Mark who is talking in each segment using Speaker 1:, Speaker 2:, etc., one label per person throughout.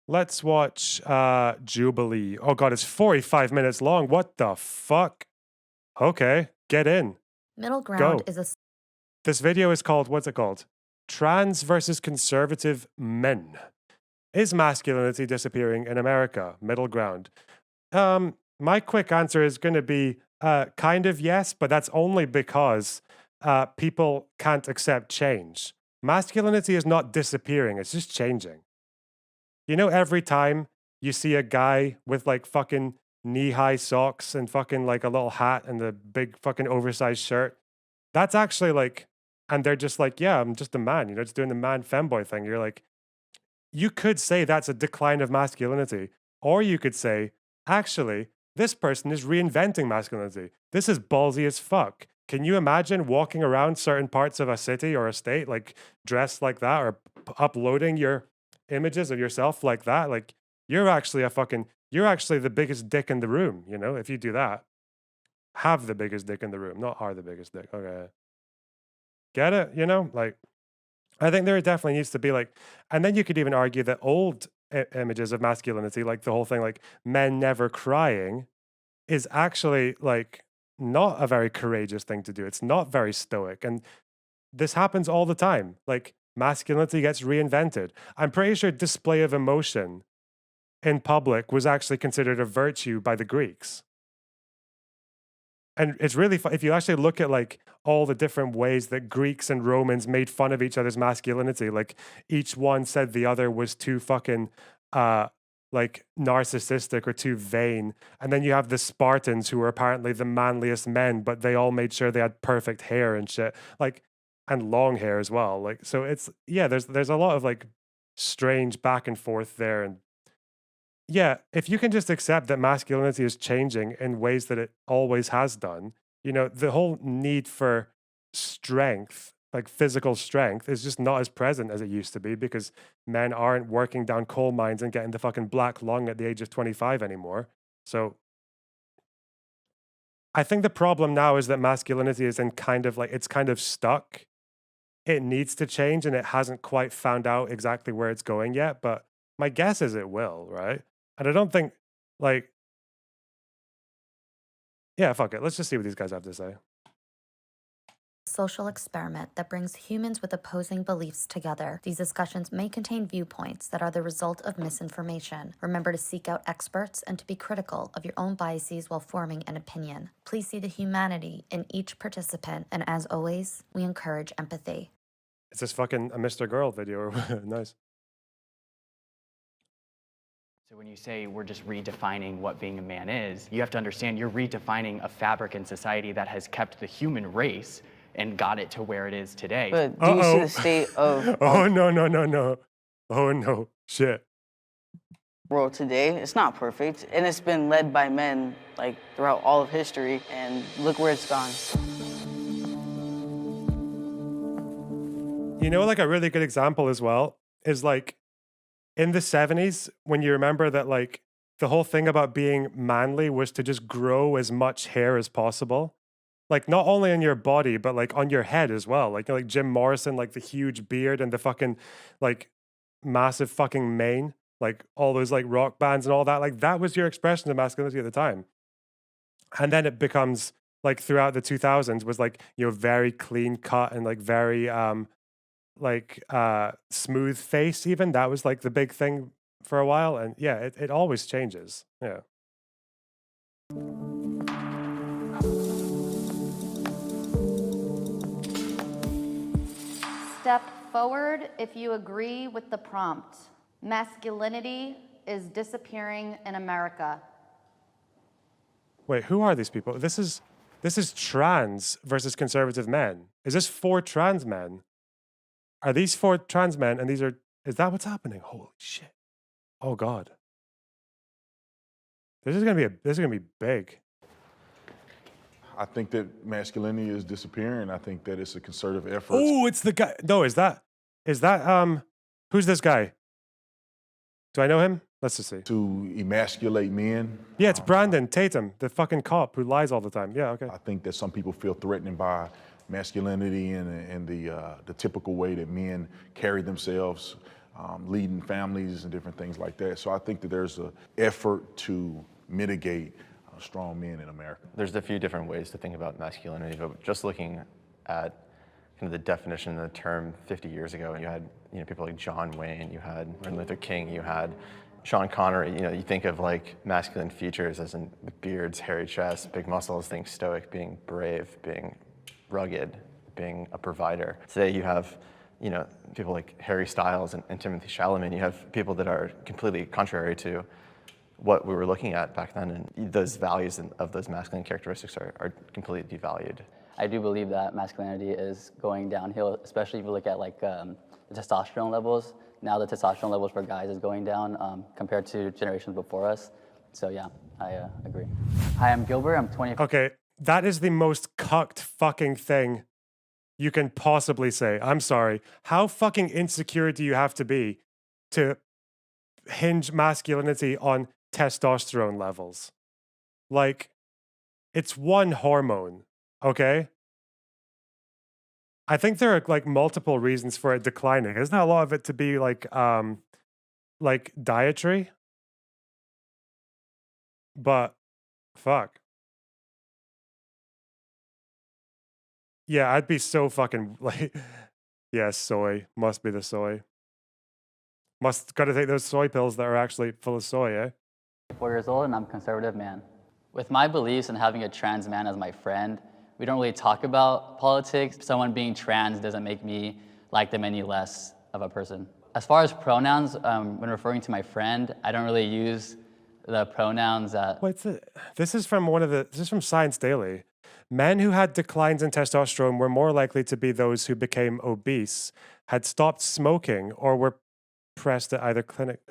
Speaker 1: Let's watch Jubilee. Oh god, it's 45 minutes long. What the fuck? Okay, get in.
Speaker 2: Middle ground
Speaker 1: Go.
Speaker 2: is a
Speaker 1: This video is called, what's it called? Trans versus conservative men. Is masculinity disappearing in America? Middle ground. My quick answer is going to be kind of yes, but that's only because people can't accept change. Masculinity is not disappearing, it's just changing. You know, every time you see a guy with like fucking knee high socks and fucking like a little hat and a big fucking oversized shirt, that's actually like, and they're just like, yeah, I'm just a man, you know, just doing the man femboy thing. You're like, you could say that's a decline of masculinity, or you could say, actually, this person is reinventing masculinity. This is ballsy as fuck. Can you imagine walking around certain parts of a city or a state like dressed like that, or uploading your images of yourself like that? Like, you're actually you're actually the biggest dick in the room, you know, if you do that. Have the biggest dick in the room, not are the biggest dick. Okay. Get it? You know, like, I think there definitely needs to be like, and then you could even argue that old images of masculinity, like the whole thing, like men never crying, is actually like not a very courageous thing to do. It's not very stoic. And this happens all the time. Like masculinity gets reinvented. I'm pretty sure display of emotion in public was actually considered a virtue by the Greeks. And it's really if you actually look at like all the different ways that Greeks and Romans made fun of each other's masculinity, like each one said the other was too fucking like narcissistic or too vain. And then you have the Spartans who were apparently the manliest men, but they all made sure they had perfect hair and shit. Like, and long hair as well. Like, so it's yeah, there's a lot of like strange back and forth there. And yeah, if you can just accept that masculinity is changing in ways that it always has done, you know, the whole need for strength, like physical strength, is just not as present as it used to be because men aren't working down coal mines and getting the fucking black lung at the age of 25 anymore. So I think the problem now is that masculinity is in kind of like, it's kind of stuck. It needs to change and it hasn't quite found out exactly where it's going yet, but my guess is it will, right? And I don't think like yeah, fuck it. Let's just see what these guys have to say.
Speaker 2: social experiment that brings humans with opposing beliefs together. These discussions may contain viewpoints that are the result of misinformation. Remember to seek out experts and to be critical of your own biases while forming an opinion. Please see the humanity in each participant, and as always, we encourage empathy.
Speaker 1: It's this fucking a Mr. Girl video. Nice.
Speaker 3: So when you say we're just redefining what being a man is, you have to understand you're redefining a fabric in society that has kept the human race and got it to where it is today.
Speaker 4: But do you see the state of
Speaker 1: Oh no. Oh no. Shit.
Speaker 4: world today? It's not perfect, and it's been led by men like throughout all of history, and look where it's gone.
Speaker 1: You know, like a really good example as well is like in the 70s, when you remember that like the whole thing about being manly was to just grow as much hair as possible. Like not only on your body, but like on your head as well. Like, you know, like Jim Morrison, like the huge beard and the fucking like massive fucking mane, like all those like rock bands and all that. Like that was your expression of masculinity at the time. And then it becomes like throughout the 2000s was like, you know, very clean cut and like very smooth face. Even that was like the big thing for a while. And yeah, it always changes. Yeah.
Speaker 5: Step forward if you agree with the prompt. Masculinity is disappearing in America.
Speaker 1: Wait, who are these people? This is trans versus conservative men. Is this 4 trans men? Are these 4 trans men and is that what's happening? Holy shit. Oh god. This is gonna be big.
Speaker 6: I think that masculinity is disappearing. I think that it's a concerted effort.
Speaker 1: Oh, it's the guy. No, is that who's this guy? Do I know him? Let's just see.
Speaker 6: To emasculate men.
Speaker 1: Yeah, it's Brandon Tatum, the fucking cop who lies all the time. Yeah, okay.
Speaker 6: I think that some people feel threatened by masculinity and the typical way that men carry themselves. leading families and different things like that. So I think that there's an effort to mitigate strong men in America.
Speaker 7: There's a few different ways to think about masculinity, but just looking at kind of the definition of the term 50 years ago, you had people like John Wayne, you had Martin Luther King, you had Sean Connery. You think of like masculine features as in beards, hairy chest, big muscles, think stoic, being brave, being rugged, being a provider. Today you have people like Harry Styles and Timothy Chalamet. You have people that are completely contrary to what we were looking at back then, and those values of those masculine characteristics are completely devalued.
Speaker 8: I do believe that masculinity is going downhill, especially if you look at like the testosterone levels. Now the testosterone levels for guys is going down compared to generations before us. So yeah, I agree. Hi, I'm Gilbert. I'm 20.
Speaker 1: Okay, that is the most cucked fucking thing you can possibly say. I'm sorry. How fucking insecure do you have to be to hinge masculinity on testosterone levels? Like, it's one hormone, okay? I think there are like multiple reasons for it declining. Isn't a lot of it to be like dietary? But fuck. Yeah, I'd be so fucking like, yeah, soy. Must be the soy. Gotta take those soy pills that are actually full of soy, eh?
Speaker 8: 4 years old and I'm a conservative man. With my beliefs and having a trans man as my friend, we don't really talk about politics. Someone being trans doesn't make me like them any less of a person. As far as pronouns, when referring to my friend, I don't really use the pronouns that...
Speaker 1: This is from Science Daily. Men who had declines in testosterone were more likely to be those who became obese, had stopped smoking, or were pressed at either clinic.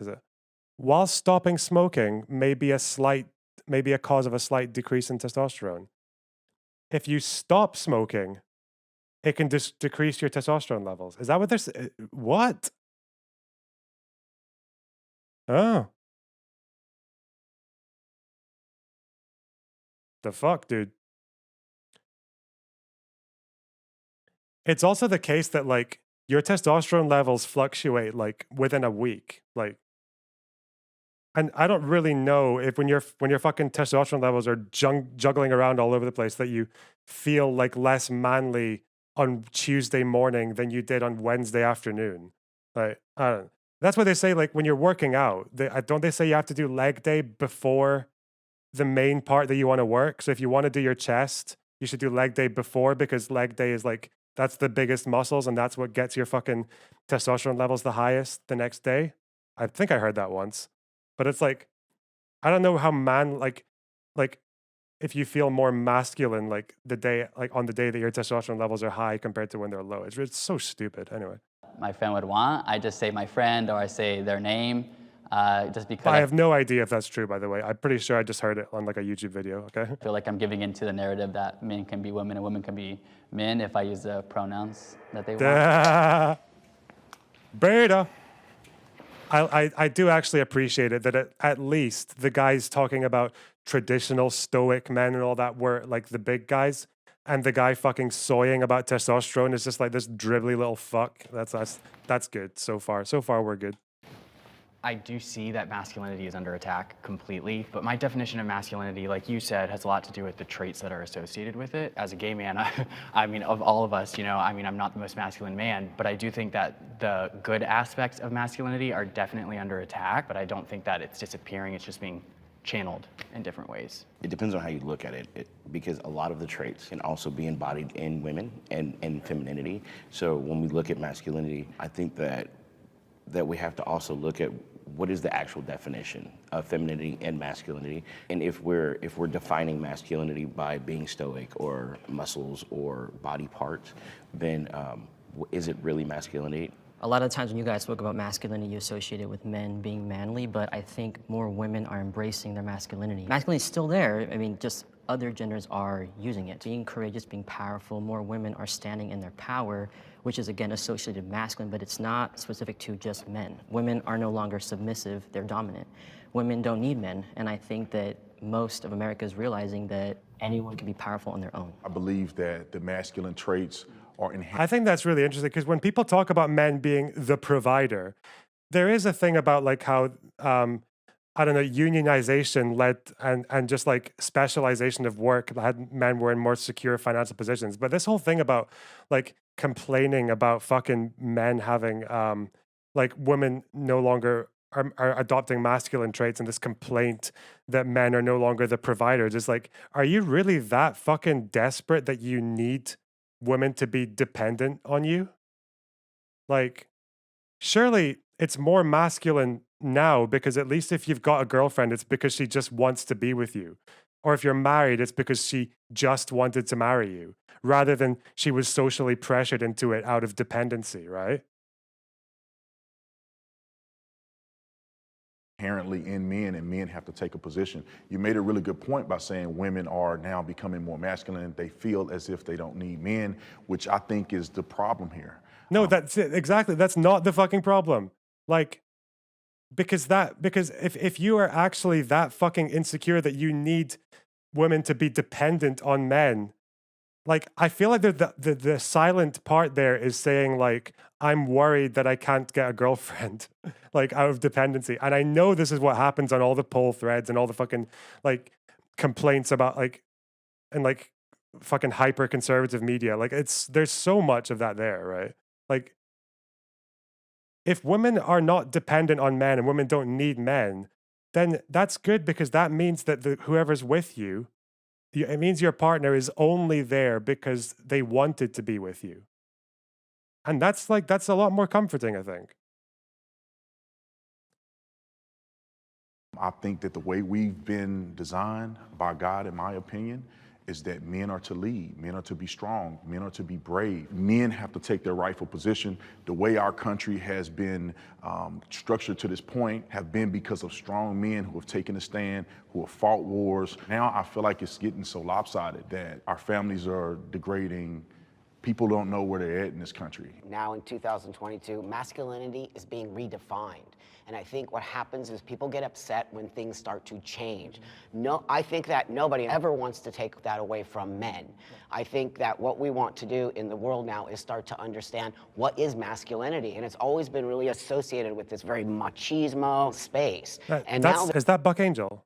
Speaker 1: While stopping smoking may be a cause of a slight decrease in testosterone. If you stop smoking, it can decrease your testosterone levels. Is that what they're saying? What? Oh. The fuck, dude? It's also the case that like your testosterone levels fluctuate like within a week. Like, and I don't really know if when your fucking testosterone levels are juggling around all over the place that you feel like less manly on Tuesday morning than you did on Wednesday afternoon. Like, I don't know. That's what they say. Like when you're working out, don't they say you have to do leg day before the main part that you want to work? So if you want to do your chest, you should do leg day before, because leg day is like, that's the biggest muscles and that's what gets your fucking testosterone levels the highest the next day. I think I heard that once. But it's like, I don't know how like if you feel more masculine like on the day that your testosterone levels are high compared to when they're low. It's so stupid. Anyway.
Speaker 8: My friend would want. I just say my friend or I say their name just because.
Speaker 1: I have no idea if that's true, by the way. I'm pretty sure I just heard it on like a YouTube video, okay?
Speaker 8: I feel like I'm giving into the narrative that men can be women and women can be men if I use the pronouns that they want.
Speaker 1: Beta. I do actually appreciate it that at least the guys talking about traditional stoic men and all that were like the big guys, and the guy fucking soying about testosterone is just like this dribbly little fuck. That's good so far. So far we're good.
Speaker 3: I do see that masculinity is under attack completely, but my definition of masculinity, like you said, has a lot to do with the traits that are associated with it. As a gay man, I mean, of all of us, I'm not the most masculine man, but I do think that the good aspects of masculinity are definitely under attack, but I don't think that it's disappearing, it's just being channeled in different ways.
Speaker 9: It depends on how you look at it, because a lot of the traits can also be embodied in women and femininity. So when we look at masculinity, I think that we have to also look at what is the actual definition of femininity and masculinity, and if we're defining masculinity by being stoic or muscles or body parts, then is it really masculinity?
Speaker 10: A lot of times when you guys spoke about masculinity, you associate it with men being manly, but I think more women are embracing their masculinity. Masculinity is still there. I mean, just other genders are using it. Being courageous, being powerful, more women are standing in their power, which is again associated with masculine, but it's not specific to just men. Women are no longer submissive, they're dominant. Women don't need men, and I think that most of America is realizing that anyone can be powerful on their own.
Speaker 6: I believe that the masculine traits are inherent.
Speaker 1: I think that's really interesting because when people talk about men being the provider, there is a thing about like how I don't know, unionization led and just like specialization of work had men were in more secure financial positions. But this whole thing about like complaining about fucking men having like women no longer are adopting masculine traits, and this complaint that men are no longer the providers is like, are you really that fucking desperate that you need women to be dependent on you? Like, surely it's more masculine now because at least if you've got a girlfriend, it's because she just wants to be with you. Or if you're married, it's because she just wanted to marry you rather than she was socially pressured into it out of dependency, right?
Speaker 6: Inherently in men, and men have to take a position. You made a really good point by saying women are now becoming more masculine. They feel as if they don't need men, which I think is the problem here.
Speaker 1: No, that's it. Exactly. That's not the fucking problem. Like, because if you are actually that fucking insecure that you need women to be dependent on men, like, I feel like the silent part there is saying like, I'm worried that I can't get a girlfriend, like out of dependency. And I know this is what happens on all the poll threads and all the fucking like complaints about like, and like fucking hyper conservative media. Like there's so much of that there, right? Like, if women are not dependent on men and women don't need men, then that's good because that means that whoever's with you, it means your partner is only there because they wanted to be with you. And that's a lot more comforting, I think.
Speaker 6: I think that the way we've been designed by God, in my opinion, is that men are to lead, men are to be strong, men are to be brave. Men have to take their rightful position. The way our country has been structured to this point have been because of strong men who have taken a stand, who have fought wars. Now I feel like it's getting so lopsided that our families are degrading. People don't know where they're at in this country.
Speaker 11: Now in 2022, masculinity is being redefined. And I think what happens is people get upset when things start to change. No, I think that nobody ever wants to take that away from men. I think that what we want to do in the world now is start to understand what is masculinity. And it's always been really associated with this very machismo space.
Speaker 1: Is that Buck Angel?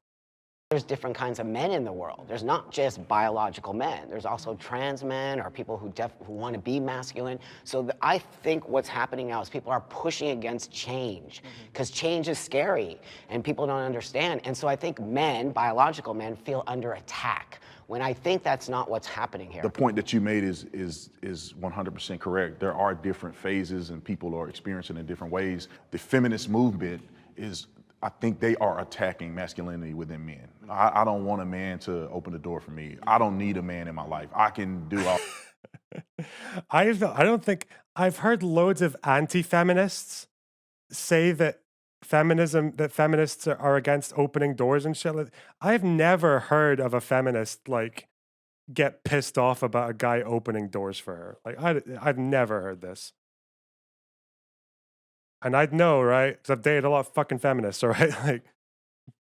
Speaker 11: There's different kinds of men in the world. There's not just biological men. There's also trans men or people who want to be masculine. So I think what's happening now is people are pushing against change because change is scary and people don't understand. And so I think men, biological men, feel under attack when I think that's not what's happening here.
Speaker 6: The point that you made is 100% correct. There are different phases and people are experiencing in different ways. The feminist movement is, I think they are attacking masculinity within men. I don't want a man to open the door for me. I don't need a man in my life. I can do all.
Speaker 1: I don't think I've heard loads of anti-feminists say that feminists are against opening doors and shit. I've never heard of a feminist like get pissed off about a guy opening doors for her. Like I've never heard this. And I'd know, right? Because I've dated a lot of fucking feminists, all right? Like,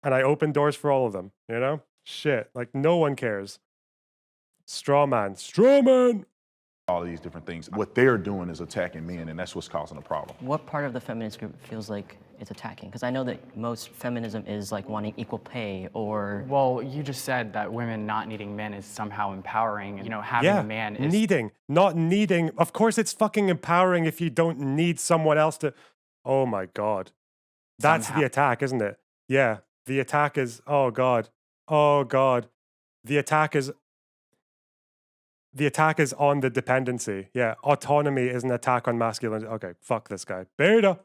Speaker 1: and I open doors for all of them, you know? Shit. Like, no one cares. Straw man.
Speaker 6: All of these different things. What they're doing is attacking men, and that's what's causing the problem.
Speaker 10: What part of the feminist group feels like it's attacking? Because I know that most feminism is like wanting equal pay or...
Speaker 3: Well, you just said that women not needing men is somehow empowering. You know, having a man is...
Speaker 1: Not needing. Of course it's fucking empowering if you don't need someone else to... Oh my God. That's the attack, isn't it? Yeah. The attack is... Oh God. The attack is on the dependency. Yeah. Autonomy is an attack on masculinity. Okay, fuck this guy. Beta.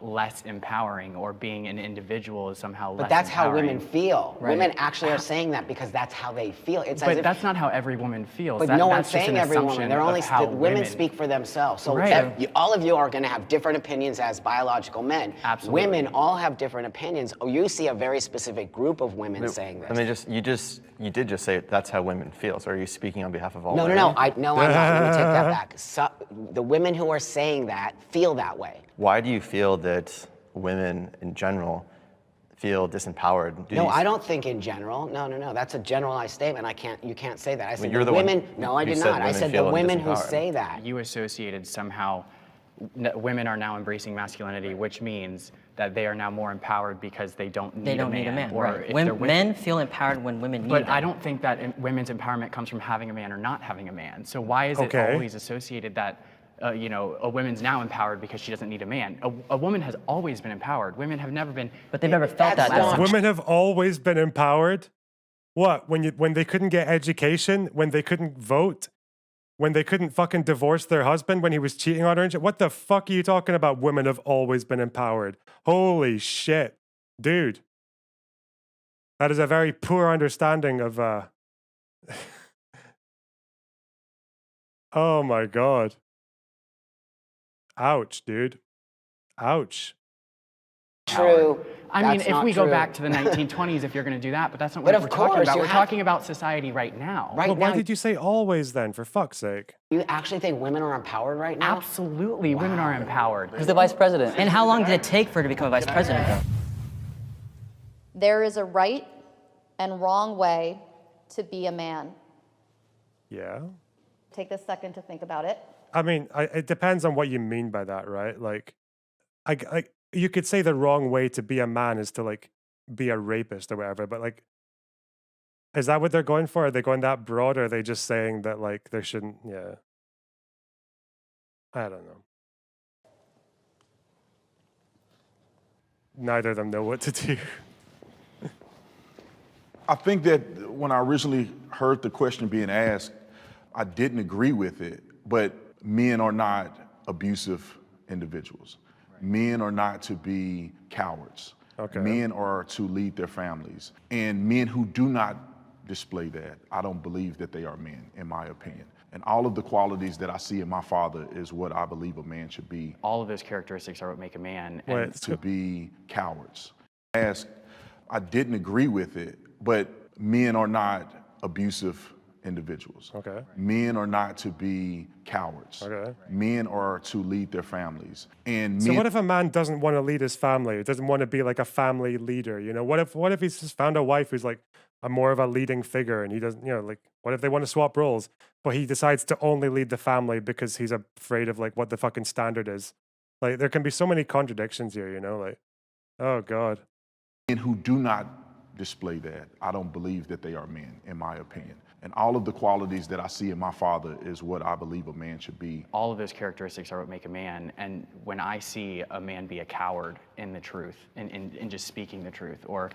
Speaker 3: Less empowering, or being an individual is somehow less
Speaker 11: But that's
Speaker 3: empowering.
Speaker 11: how women feel. Right. Women actually are saying that because that's how they feel. It's
Speaker 3: but that's not how every woman feels.
Speaker 11: But no one's saying every woman. They're only women speak for themselves. So all of you are going to have different opinions as biological men.
Speaker 3: Absolutely.
Speaker 11: Women all have different opinions. You see a very specific group of women saying this.
Speaker 7: I mean, you did just say that's how women feel. So are you speaking on behalf of all
Speaker 11: No,
Speaker 7: women?
Speaker 11: no, I'm not. Let me take that back. So, the women who are saying that feel that way.
Speaker 7: Why do you feel that women in general feel disempowered?
Speaker 11: No, I don't think in general. No. That's a generalized statement. You can't say that. I said
Speaker 7: you're
Speaker 11: the women. No, I did not. I said the women who say that.
Speaker 3: You associated somehow women are now embracing masculinity, which means that they are now more empowered because they don't need a man.
Speaker 10: Or right.
Speaker 3: If
Speaker 10: men feel empowered when women need
Speaker 3: But
Speaker 10: them.
Speaker 3: I don't think that women's empowerment comes from having a man or not having a man. So why is it always associated that a woman's now empowered because she doesn't need a man? A woman has always been empowered. Women have never been.
Speaker 10: But they've never felt that.
Speaker 1: Women have always been empowered? What? When they couldn't get education? When they couldn't vote? When they couldn't fucking divorce their husband when he was cheating on her and shit? What the fuck are you talking about? Women have always been empowered. Holy shit. Dude. That is a very poor understanding of Oh my god. Ouch, dude. Ouch.
Speaker 11: True.
Speaker 3: I mean,
Speaker 11: That's
Speaker 3: if
Speaker 11: not
Speaker 3: we go
Speaker 11: true.
Speaker 3: back to the 1920s, if you're going to do that, but that's not
Speaker 11: But
Speaker 3: what
Speaker 11: of
Speaker 3: we're talking
Speaker 11: course,
Speaker 3: about.
Speaker 11: you
Speaker 3: We're
Speaker 11: have-
Speaker 3: talking about society right now.
Speaker 11: Right
Speaker 1: Well, why
Speaker 11: now,
Speaker 1: did you say always then, for fuck's sake?
Speaker 11: you actually think women are empowered right now?
Speaker 3: Absolutely, women are empowered.
Speaker 8: Who's the vice president?
Speaker 10: And how long did it take for her to become a vice president, though?
Speaker 5: There is a right and wrong way to be a man.
Speaker 1: Yeah.
Speaker 5: Take a second to think about it.
Speaker 1: I mean, it depends on what you mean by that, right? Like, you could say the wrong way to be a man is to like be a rapist or whatever, but like, is that what they're going for? Are they going that broad, or are they just saying that like there shouldn't? Yeah, I don't know. Neither of them know what to do.
Speaker 6: I think that when I originally heard the question being asked, I didn't agree with it, but men are not abusive individuals. Men are not to be cowards.
Speaker 1: Okay.
Speaker 6: Men are to lead their families. And men who do not display that, I don't believe that they are men, in my opinion. And all of the qualities that I see in my father is what I believe a man should be.
Speaker 3: All of those characteristics are what make a man.
Speaker 1: Wait,
Speaker 3: And
Speaker 6: To be cowards. I didn't agree with it, but men are not abusive individuals.
Speaker 1: Okay.
Speaker 6: Men are not to be cowards.
Speaker 1: Okay.
Speaker 6: Men are to lead their families. And
Speaker 1: So
Speaker 6: men,
Speaker 1: what if a man doesn't want to lead his family? Or doesn't want to be like a family leader? You know, what if he's just found a wife who's like a more of a leading figure, and he doesn't, you know, like what if they want to swap roles, but he decides to only lead the family because he's afraid of like what the fucking standard is? Like there can be so many contradictions here, you know, like, oh god.
Speaker 6: men who do not display that, I don't believe that they are men, in my opinion. And all of the qualities that I see in my father is what I believe a man should be.
Speaker 3: all of those characteristics are what make a man. And when I see a man be a coward in the truth, in just speaking the truth, or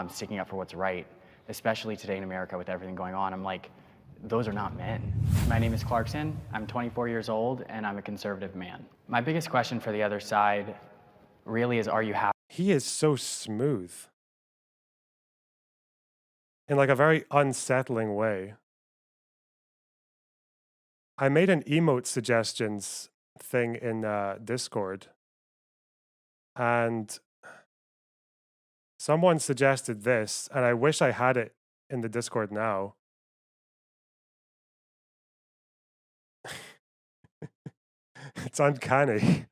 Speaker 3: sticking up for what's right, especially today in America with everything going on, I'm like, those are not men. My name is Clarkson. I'm 24 years old, and I'm a conservative man. My biggest question for the other side really is, are you happy?
Speaker 1: He is so smooth. In like a very unsettling way. I made an emote suggestions thing in Discord, and someone suggested this, and I wish I had it in the Discord now. It's uncanny.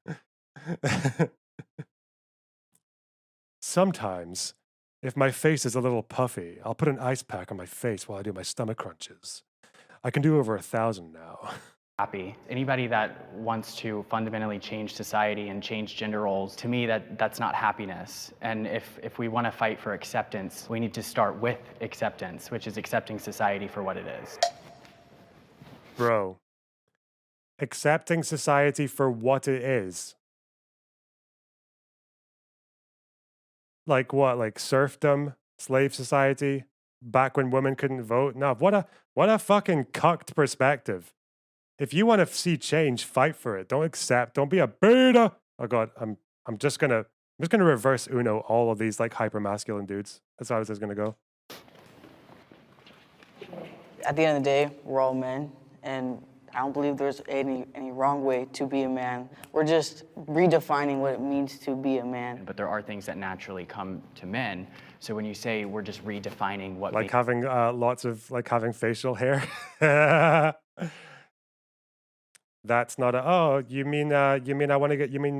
Speaker 1: Sometimes, if my face is a little puffy, I'll put an ice pack on my face while I do my stomach crunches. I can do over 1,000 now.
Speaker 3: Happy. Anybody that wants to fundamentally change society and change gender roles, to me, that's not happiness. And if we want to fight for acceptance, we need to start with acceptance, which is accepting society for what it is.
Speaker 1: Bro, accepting society for what it is. Like what? Like serfdom, slave society, back when women couldn't vote? No, what a fucking cucked perspective. If you want to see change, fight for it. Don't accept. Don't be a beta. Oh god, I'm just gonna reverse Uno all of these like hyper masculine dudes. That's how this is gonna go.
Speaker 4: At the end of the day, we're all men, and I don't believe there's any wrong way to be a man. We're just redefining what it means to be a man.
Speaker 3: But there are things that naturally come to men. So when you say we're just redefining what
Speaker 1: Like having lots of like having facial hair. That's not a, oh, you mean I want to get, you mean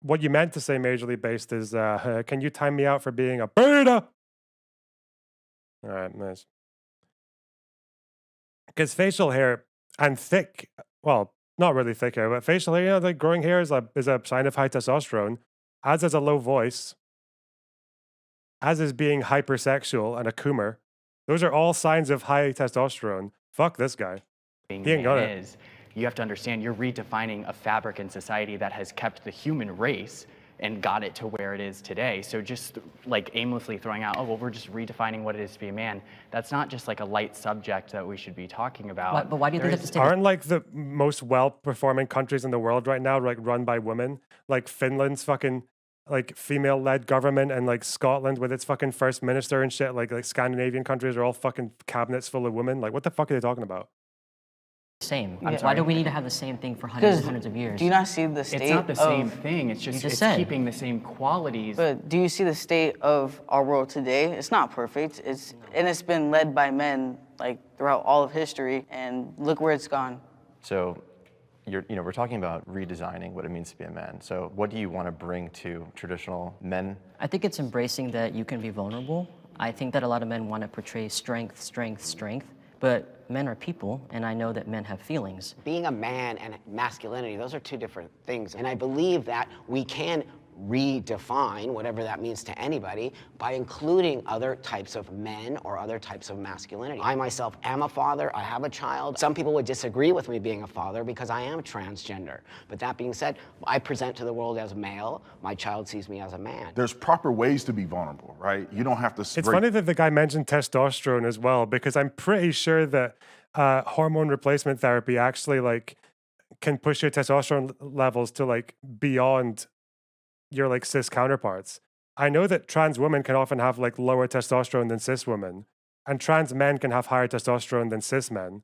Speaker 1: what you meant to say majorly based is can you time me out for being a beta? All right, nice. Because facial hair and thick, well, not really thick hair, but facial hair, like growing hair is a sign of high testosterone, as is a low voice, as is being hypersexual and a coomer. Those are all signs of high testosterone. Fuck this guy.
Speaker 3: Being
Speaker 1: He ain't got
Speaker 3: man
Speaker 1: it.
Speaker 3: is, you have to understand you're redefining a fabric in society that has kept the human race and got it to where it is today. So just like aimlessly throwing out, oh, well, we're just redefining what it is to be a man. That's not just like a light subject that we should be talking about.
Speaker 10: But why do you think that's the
Speaker 1: Aren't like the most well-performing countries in the world right now like run by women? Like Finland's fucking like female-led government, and like Scotland with its fucking first minister and shit. Like Scandinavian countries are all fucking cabinets full of women. Like what the fuck are they talking about?
Speaker 10: same?
Speaker 4: Yeah.
Speaker 10: Why do we need to have the same thing for hundreds and hundreds of years?
Speaker 4: Do you not see the state
Speaker 3: It's not the same
Speaker 4: of,
Speaker 3: thing. It's just,
Speaker 10: just
Speaker 3: it's
Speaker 10: said.
Speaker 3: keeping the same qualities.
Speaker 4: but do you see the state of our world today? It's not perfect. And it's been led by men like throughout all of history, and look where it's gone.
Speaker 7: So, we're talking about redesigning what it means to be a man. So, what do you want to bring to traditional men?
Speaker 10: I think it's embracing that you can be vulnerable. I think that a lot of men want to portray strength, strength, strength, but men are people, and I know that men have feelings.
Speaker 11: Being a man and masculinity, those are two different things. And I believe that we can redefine whatever that means to anybody by including other types of men or other types of masculinity. I myself am a father, I have a child. Some people would disagree with me being a father because I am transgender. But that being said, I present to the world as a male, my child sees me as a man.
Speaker 6: There's proper ways to be vulnerable, right? You don't have to.
Speaker 1: It's funny that the guy mentioned testosterone as well, because I'm pretty sure that hormone replacement therapy actually like can push your testosterone levels to like beyond your like cis counterparts. I know that trans women can often have like lower testosterone than cis women, and trans men can have higher testosterone than cis men.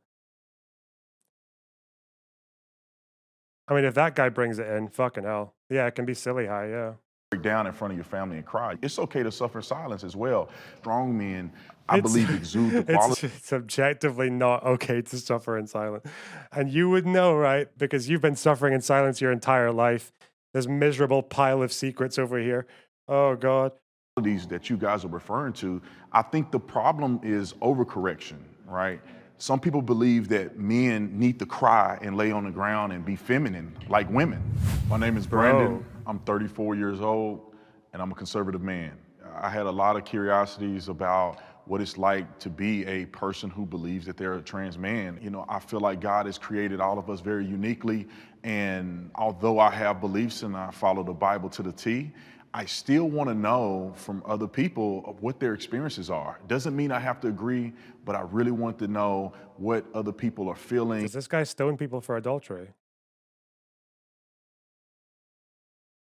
Speaker 1: I mean, if that guy brings it in, fucking hell. Yeah, it can be silly high, yeah.
Speaker 6: Break down in front of your family and cry. It's okay to suffer in silence as well. Strong men, I believe, exude the quality.
Speaker 1: It's objectively not okay to suffer in silence. And you would know, right? Because you've been suffering in silence your entire life. This miserable pile of secrets over here. Oh, God.
Speaker 6: That you guys are referring to, I think the problem is overcorrection, right? Some people believe that men need to cry and lay on the ground and be feminine like women. My name is Brandon. I'm 34 years old, and I'm a conservative man. I had a lot of curiosities about what it's like to be a person who believes that they're a trans man. You know, I feel like God has created all of us very uniquely, and although I have beliefs and I follow the Bible to the T, I still want to know from other people what their experiences are. Doesn't mean I have to agree, but I really want to know what other people are feeling.
Speaker 1: Does this guy stone people for adultery?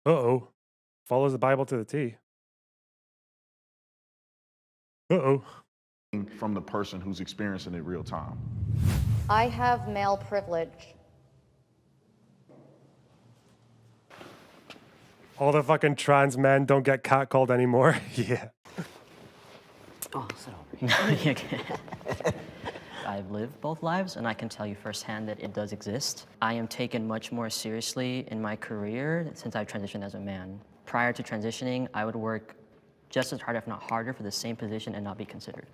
Speaker 1: Uh-oh. Follows the Bible to the T. Uh-oh.
Speaker 6: From the person who's experiencing it real time.
Speaker 5: I have male privilege.
Speaker 1: All the fucking trans men don't get catcalled anymore. Yeah.
Speaker 11: Oh, sit over.
Speaker 10: I've lived both lives, and I can tell you firsthand that it does exist. I am taken much more seriously in my career since I've transitioned as a man. Prior to transitioning, I would work just as hard, if not harder, for the same position and not be considered.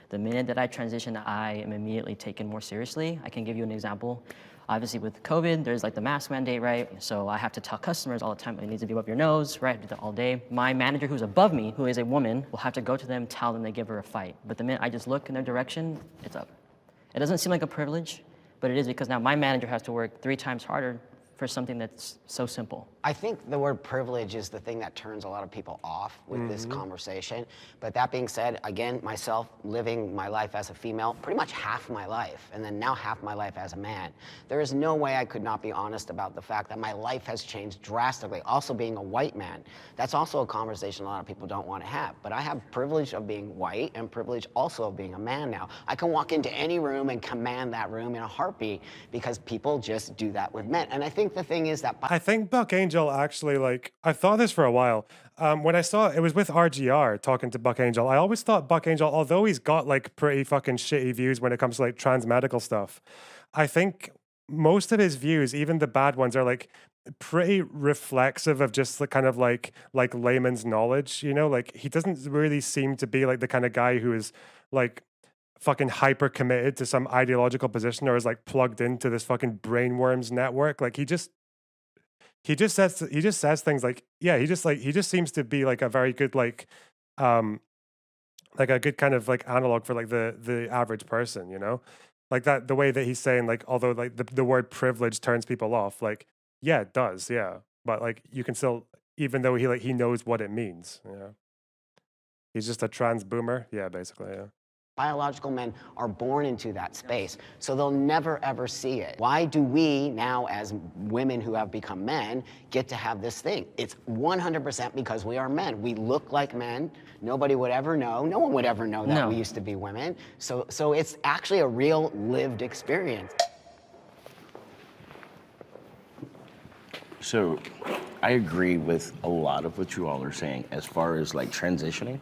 Speaker 10: The minute that I transition, I am immediately taken more seriously. I can give you an example. Obviously with COVID, there's like the mask mandate, right? So I have to tell customers all the time, it needs to be above your nose, right? Do that all day. My manager who's above me, who is a woman, will have to go to them, tell them they give her a fight. But the minute I just look in their direction, it's up. It doesn't seem like a privilege, but it is, because now my manager has to work 3 times harder for something that's so simple.
Speaker 11: I think the word privilege is the thing that turns a lot of people off with this conversation. But that being said, again, myself living my life as a female, pretty much half my life, and then now half my life as a man, there is no way I could not be honest about the fact that my life has changed drastically. Also being a white man, that's also a conversation a lot of people don't want to have. But I have privilege of being white and privilege also of being a man now. I can walk into any room and command that room in a heartbeat because people just do that with men. And I think the thing is that
Speaker 1: I think Buck Angel actually, like, I thought this for a while. When I saw it was with RGR talking to Buck Angel, I always thought Buck Angel, although he's got like pretty fucking shitty views when it comes to like trans medical stuff, I think most of his views, even the bad ones, are like pretty reflexive of just the kind of like layman's knowledge, you know? Like he doesn't really seem to be like the kind of guy who is like fucking hyper committed to some ideological position or is like plugged into this fucking brainworms network. Like he just says things like, yeah, he just seems to be like a very good like a good kind of like analog for like the average person, you know? Like that the way that he's saying, like, although like the word privilege turns people off, like, yeah, it does, yeah. But like you can still, even though he knows what it means, yeah. He's just a trans boomer, yeah, basically, yeah.
Speaker 11: Biological men are born into that space, so they'll never ever see it. Why do we now, as women who have become men, get to have this thing? It's 100% because we are men. We look like men. Nobody would ever know. No one would ever know that we used to be women. So it's actually a real lived experience.
Speaker 9: So I agree with a lot of what you all are saying as far as like transitioning.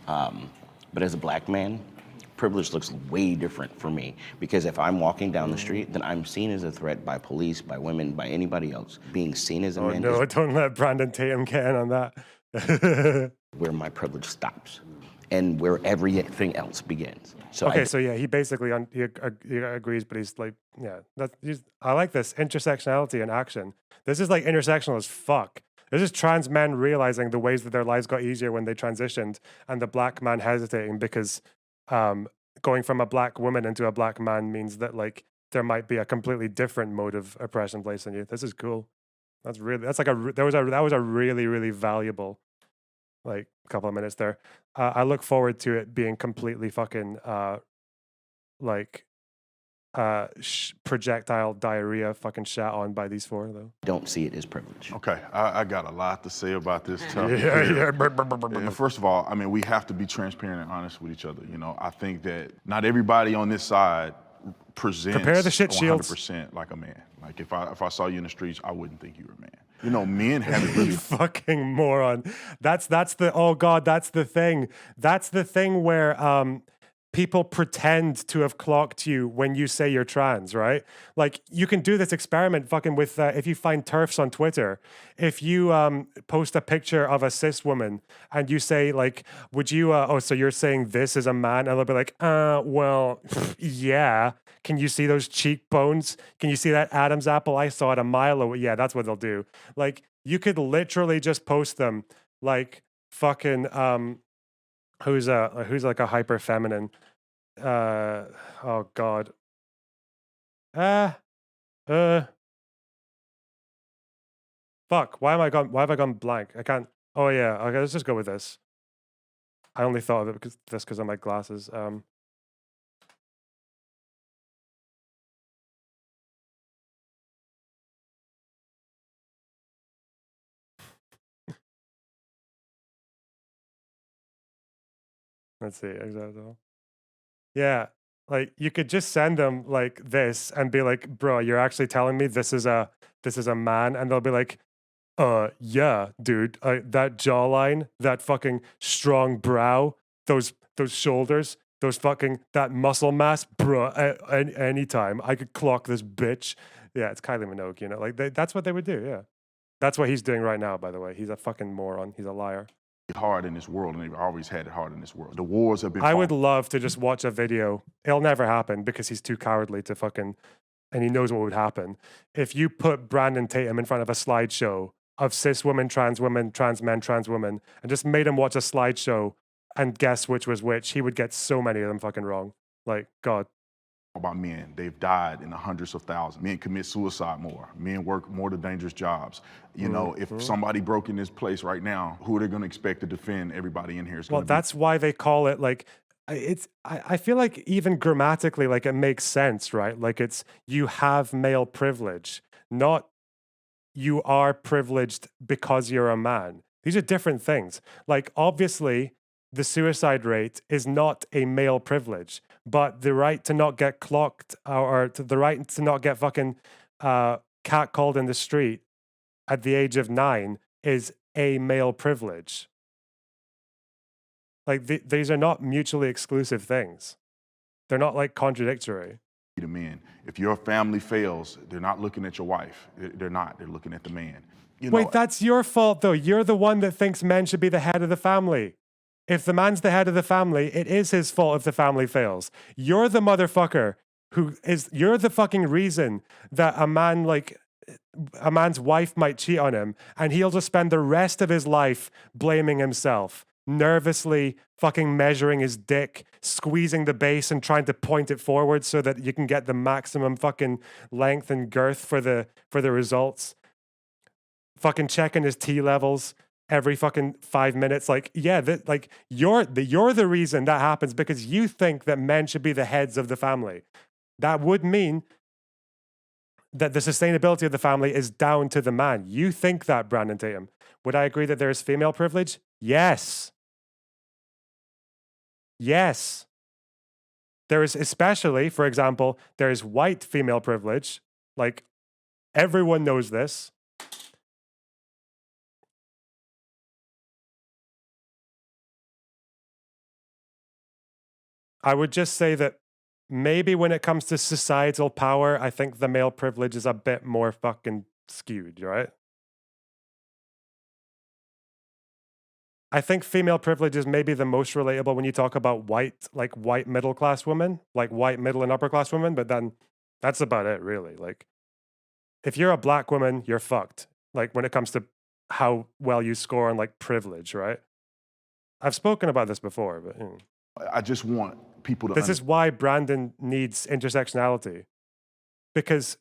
Speaker 9: But as a black man, privilege looks way different for me, because if I'm walking down the street, then I'm seen as a threat by police, by women, by anybody else. Being seen as a man
Speaker 1: no, don't let Brandon Tatum get in on that.
Speaker 9: Where my privilege stops and where everything else begins. So
Speaker 1: okay, so yeah, he basically he agrees, but he's like, yeah, I like this intersectionality in action. This is like intersectional as fuck. This is trans men realizing the ways that their lives got easier when they transitioned, and the black man hesitating because going from a black woman into a black man means that like there might be a completely different mode of oppression placed on you. This is cool. That was a really, really valuable like couple of minutes there. I look forward to it being completely fucking projectile diarrhea fucking shat on by these four though.
Speaker 9: Don't see it as privilege.
Speaker 6: Okay, I got a lot to say about this topic. Yeah. First of all, I mean, we have to be transparent and honest with each other. You know, I think that not everybody on this side presents
Speaker 1: prepare the shit
Speaker 6: 100% like a man. Like if I saw you in the streets, I wouldn't think you were a man. You know, men haven't really
Speaker 1: fucking moron. That's the oh god, that's the thing. That's the thing where people pretend to have clocked you when you say you're trans, right? Like you can do this experiment fucking with if you find TERFs on Twitter. If you post a picture of a cis woman and you say like, would you oh, so you're saying this is a man? And they'll be like, well, yeah. Can you see those cheekbones? Can you see that Adam's apple? I saw it a mile away. Yeah, that's what they'll do. Like you could literally just post them like fucking who's like a hyper feminine. Oh god. Fuck. Why have I gone blank? I can't. Oh yeah. Okay, let's just go with this. I only thought of it because of my glasses. Let's see, exactly. Yeah, like you could just send them like this and be like, bro, you're actually telling me this is a man, and they'll be like, yeah, dude, that jawline, that fucking strong brow, those shoulders, that muscle mass, bro. Anytime I could clock this bitch. Yeah, it's Kylie Minogue, you know, like that's what they would do. Yeah, that's what he's doing right now. By the way, he's a fucking moron. He's a liar.
Speaker 6: Hard in this world, and they've always had it hard in this world. The wars have been
Speaker 1: I would love to just watch a video. It'll never happen because he's too cowardly to fucking, and he knows what would happen. If you put Brandon Tatum in front of a slideshow of cis women, trans men, trans women, and just made him watch a slideshow and guess which was which, he would get so many of them fucking wrong. Like, God.
Speaker 6: About men, they've died in the hundreds of thousands. Men commit suicide more. Men work more the dangerous jobs. You know, if somebody broke in this place right now, who are they going to expect to defend everybody in here?
Speaker 1: Well, that's why they call it like, I feel like even grammatically, like it makes sense, right? Like it's, you have male privilege, not you are privileged because you're a man. These are different things. Like obviously, the suicide rate is not a male privilege, but the right to not get clocked or to the right to not get fucking catcalled in the street at the age of 9 is a male privilege. Like these are not mutually exclusive things. They're not like contradictory.
Speaker 6: The men, if your family fails, they're not looking at your wife. They're not. They're looking at the man. You know,
Speaker 1: wait, that's your fault though. You're the one that thinks men should be the head of the family. If the man's the head of the family, it is his fault if the family fails. You're the motherfucker you're the fucking reason that a man's wife might cheat on him, and he'll just spend the rest of his life blaming himself, nervously fucking measuring his dick, squeezing the base and trying to point it forward so that you can get the maximum fucking length and girth for the results. Fucking checking his T levels every fucking 5 minutes. Like, yeah, you're the reason that happens because you think that men should be the heads of the family. That would mean that the sustainability of the family is down to the man. You think that, Brandon Tatum. Would I agree that there is female privilege? Yes. Yes. There is, especially, for example, there is white female privilege. Like, everyone knows this. I would just say that maybe when it comes to societal power, I think the male privilege is a bit more fucking skewed, right? I think female privilege is maybe the most relatable when you talk about white middle class women, like white middle and upper class women, but then that's about it, really. Like, if you're a black woman, you're fucked. Like, when it comes to how well you score on like privilege, right? I've spoken about this before, but
Speaker 6: I just want people to
Speaker 1: this is why Brandon needs intersectionality. Because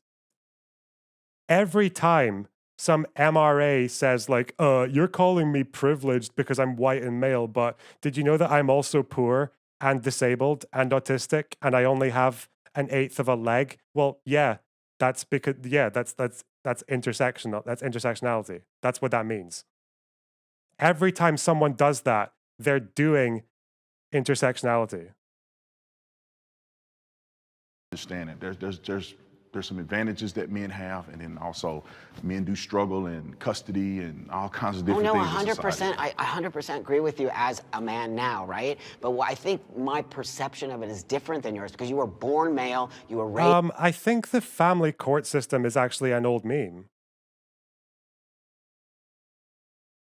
Speaker 1: every time some MRA says like, you're calling me privileged because I'm white and male, but did you know that I'm also poor and disabled and autistic and I only have an eighth of a leg? Well, yeah, that's because, yeah, that's intersectional. That's intersectionality. That's what that means. Every time someone does that, they're doing intersectionality.
Speaker 6: Understand it. There's some advantages that men have, and then also men do struggle in custody and all kinds of different things.
Speaker 11: 100%. I 100% agree with you as a man now, right? But I think my perception of it is different than yours because you were born male, you were raised.
Speaker 1: I think the family court system is actually an old meme.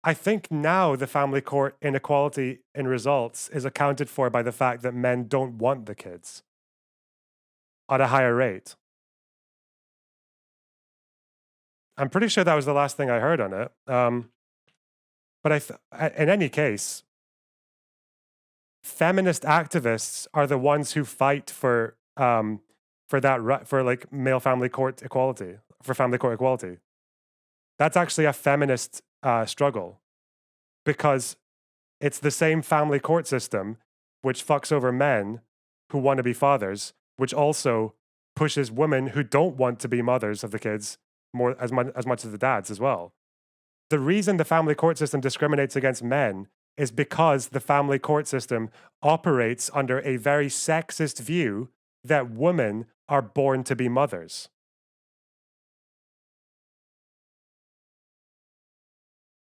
Speaker 1: I think now the family court inequality in results is accounted for by the fact that men don't want the kids at a higher rate. I'm pretty sure that was the last thing I heard on it. But in any case, feminist activists are the ones who fight for like male family court equality, for family court equality. That's actually a feminist struggle because it's the same family court system which fucks over men who want to be fathers, which also pushes women who don't want to be mothers of the kids more as much as the dads as well. The reason the family court system discriminates against men is because the family court system operates under a very sexist view that women are born to be mothers.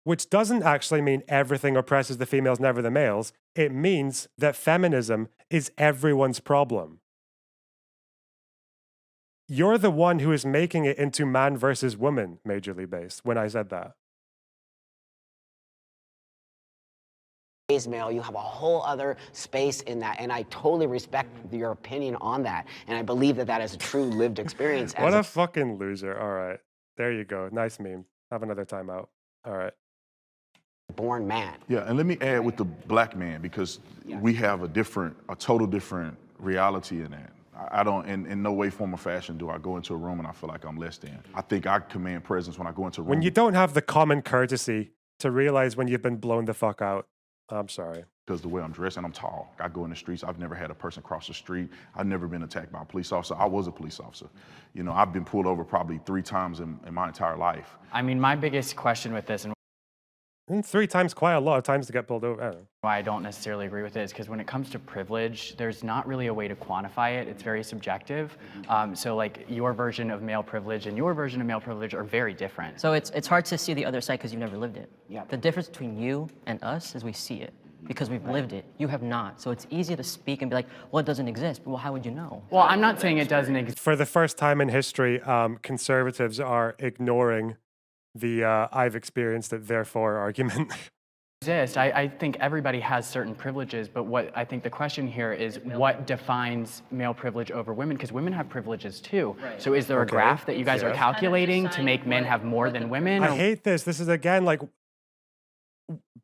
Speaker 1: Which doesn't actually mean everything oppresses the females, never the males. It means that feminism is everyone's problem. You're the one who is making it into man versus woman, majorly based, when I said that.
Speaker 11: Male, you have a whole other space in that, and I totally respect your opinion on that, and I believe that that is a true lived experience.
Speaker 1: What a fucking loser. All right, there you go. Nice meme. Have another timeout. All right.
Speaker 11: Born man.
Speaker 6: Yeah, and let me add with the black man, because we have a total different reality in that. I don't, in no way, form, or fashion do I go into a room and I feel like I'm less than. I think I command presence when I go into a room.
Speaker 1: When you don't have the common courtesy to realize when you've been blown the fuck out, I'm sorry.
Speaker 6: Because the way I'm dressed and I'm tall. I go in the streets. I've never had a person cross the street. I've never been attacked by a police officer. I was a police officer. You know, I've been pulled over probably 3 times in my entire life.
Speaker 3: I mean, my biggest question with this, and
Speaker 1: 3 times, quite a lot of times to get pulled over. I don't know.
Speaker 3: why I don't necessarily agree with it is because when it comes to privilege, there's not really a way to quantify it. It's very subjective. So like your version of male privilege and your version of male privilege are very different.
Speaker 10: So it's hard to see the other side because you've never lived it.
Speaker 11: Yeah.
Speaker 10: The difference between you and us is we see it because we've lived it. You have not. So it's easy to speak and be like, well, it doesn't exist. Well, how would you know?
Speaker 3: Well, I'm not saying it doesn't exist.
Speaker 1: For the first time in history, conservatives are ignoring the I've experienced it, therefore argument.
Speaker 3: exist. I think everybody has certain privileges, but what I think the question here is what defines male privilege over women? Because women have privileges too. So is there a graph that you guys are calculating to make men have more than women?
Speaker 1: I hate this. This is again like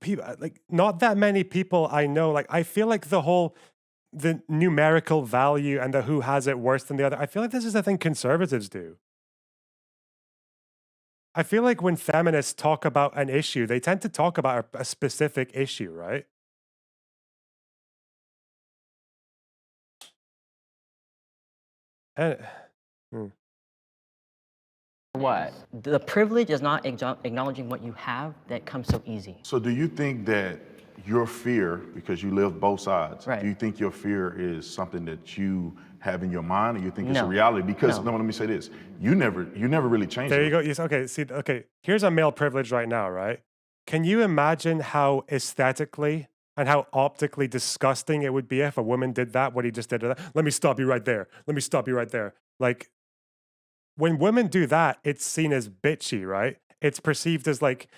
Speaker 1: people, like not that many people I know. Like I feel like the numerical value and the who has it worse than the other. I feel like this is a thing conservatives do. I feel like when feminists talk about an issue, they tend to talk about a specific issue, right? And,
Speaker 3: What?
Speaker 10: The privilege is not acknowledging what you have that comes so easy.
Speaker 6: So do you think that your fear, because you live both sides,
Speaker 10: Right.
Speaker 6: do you think your fear is something that you have in your mind, or you think it's a
Speaker 10: No.
Speaker 6: reality? Because
Speaker 10: No.
Speaker 6: no, let me say this: you never really changed.
Speaker 1: there
Speaker 6: it.
Speaker 1: you go. Yes, okay, see, okay, here's a male privilege right now, right? Can you imagine how aesthetically and how optically disgusting it would be if a woman did that, what he just did to that? Let me stop you right there. Let me stop you right there. Like, when women do that, it's seen as bitchy, right? It's perceived as like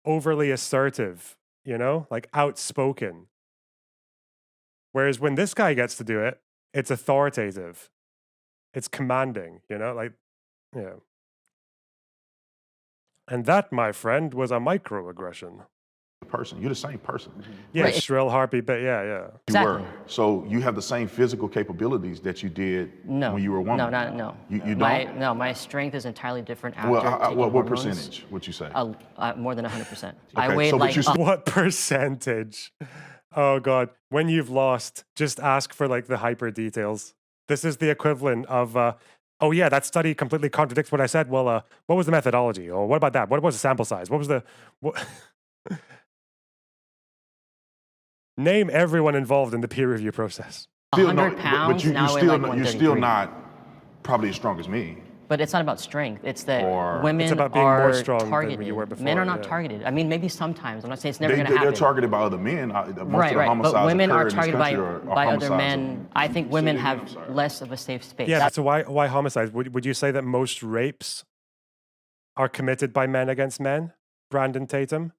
Speaker 1: overly assertive, you know, like outspoken. Whereas when this guy gets to do it, it's authoritative, it's commanding, you know, like, yeah. And that, my friend, was a microaggression.
Speaker 6: Person, you're the same person.
Speaker 1: Yeah,
Speaker 10: Right.
Speaker 1: shrill harpy, but yeah.
Speaker 6: You
Speaker 10: Exactly.
Speaker 6: were. So you have the same physical capabilities that you did
Speaker 10: No.
Speaker 6: when you were a woman.
Speaker 10: No.
Speaker 6: You
Speaker 10: my,
Speaker 6: don't.
Speaker 10: No, my strength is entirely different after
Speaker 6: Well,
Speaker 10: taking
Speaker 6: what
Speaker 10: hormones.
Speaker 6: percentage would you say?
Speaker 10: More than 100%. I
Speaker 6: Okay,
Speaker 10: weighed
Speaker 6: so but
Speaker 10: like
Speaker 6: you still-
Speaker 1: What percentage? Oh God! When you've lost, just ask for like the hyper details. This is the equivalent of, oh yeah, that study completely contradicts what I said. Well, what was the methodology? Or what about that? What was the sample size? What was the what? Name everyone involved in the peer review process.
Speaker 6: Still, no,
Speaker 10: 100 pounds,
Speaker 6: but you,
Speaker 10: now I weigh
Speaker 6: still,
Speaker 10: like
Speaker 6: you're still
Speaker 10: 133.
Speaker 6: not probably as strong as me.
Speaker 10: But it's not about strength. It's that
Speaker 6: Or-
Speaker 10: women
Speaker 1: It's about being more
Speaker 10: are
Speaker 1: strong than
Speaker 10: targeted.
Speaker 1: you were before,
Speaker 10: Men are not
Speaker 1: yeah.
Speaker 10: targeted. I mean, maybe sometimes. I'm not saying it's never going to
Speaker 6: They're
Speaker 10: happen.
Speaker 6: targeted by other men. Most of the
Speaker 10: Right.
Speaker 6: homicides
Speaker 10: But women
Speaker 6: occur
Speaker 10: are
Speaker 6: in this
Speaker 10: targeted by,
Speaker 6: country are
Speaker 10: by other
Speaker 6: homicides
Speaker 10: men. I think women have less of a safe space.
Speaker 1: Yeah, so why homicides? Would you say that most rapes are committed by men against men? Brandon Tatum?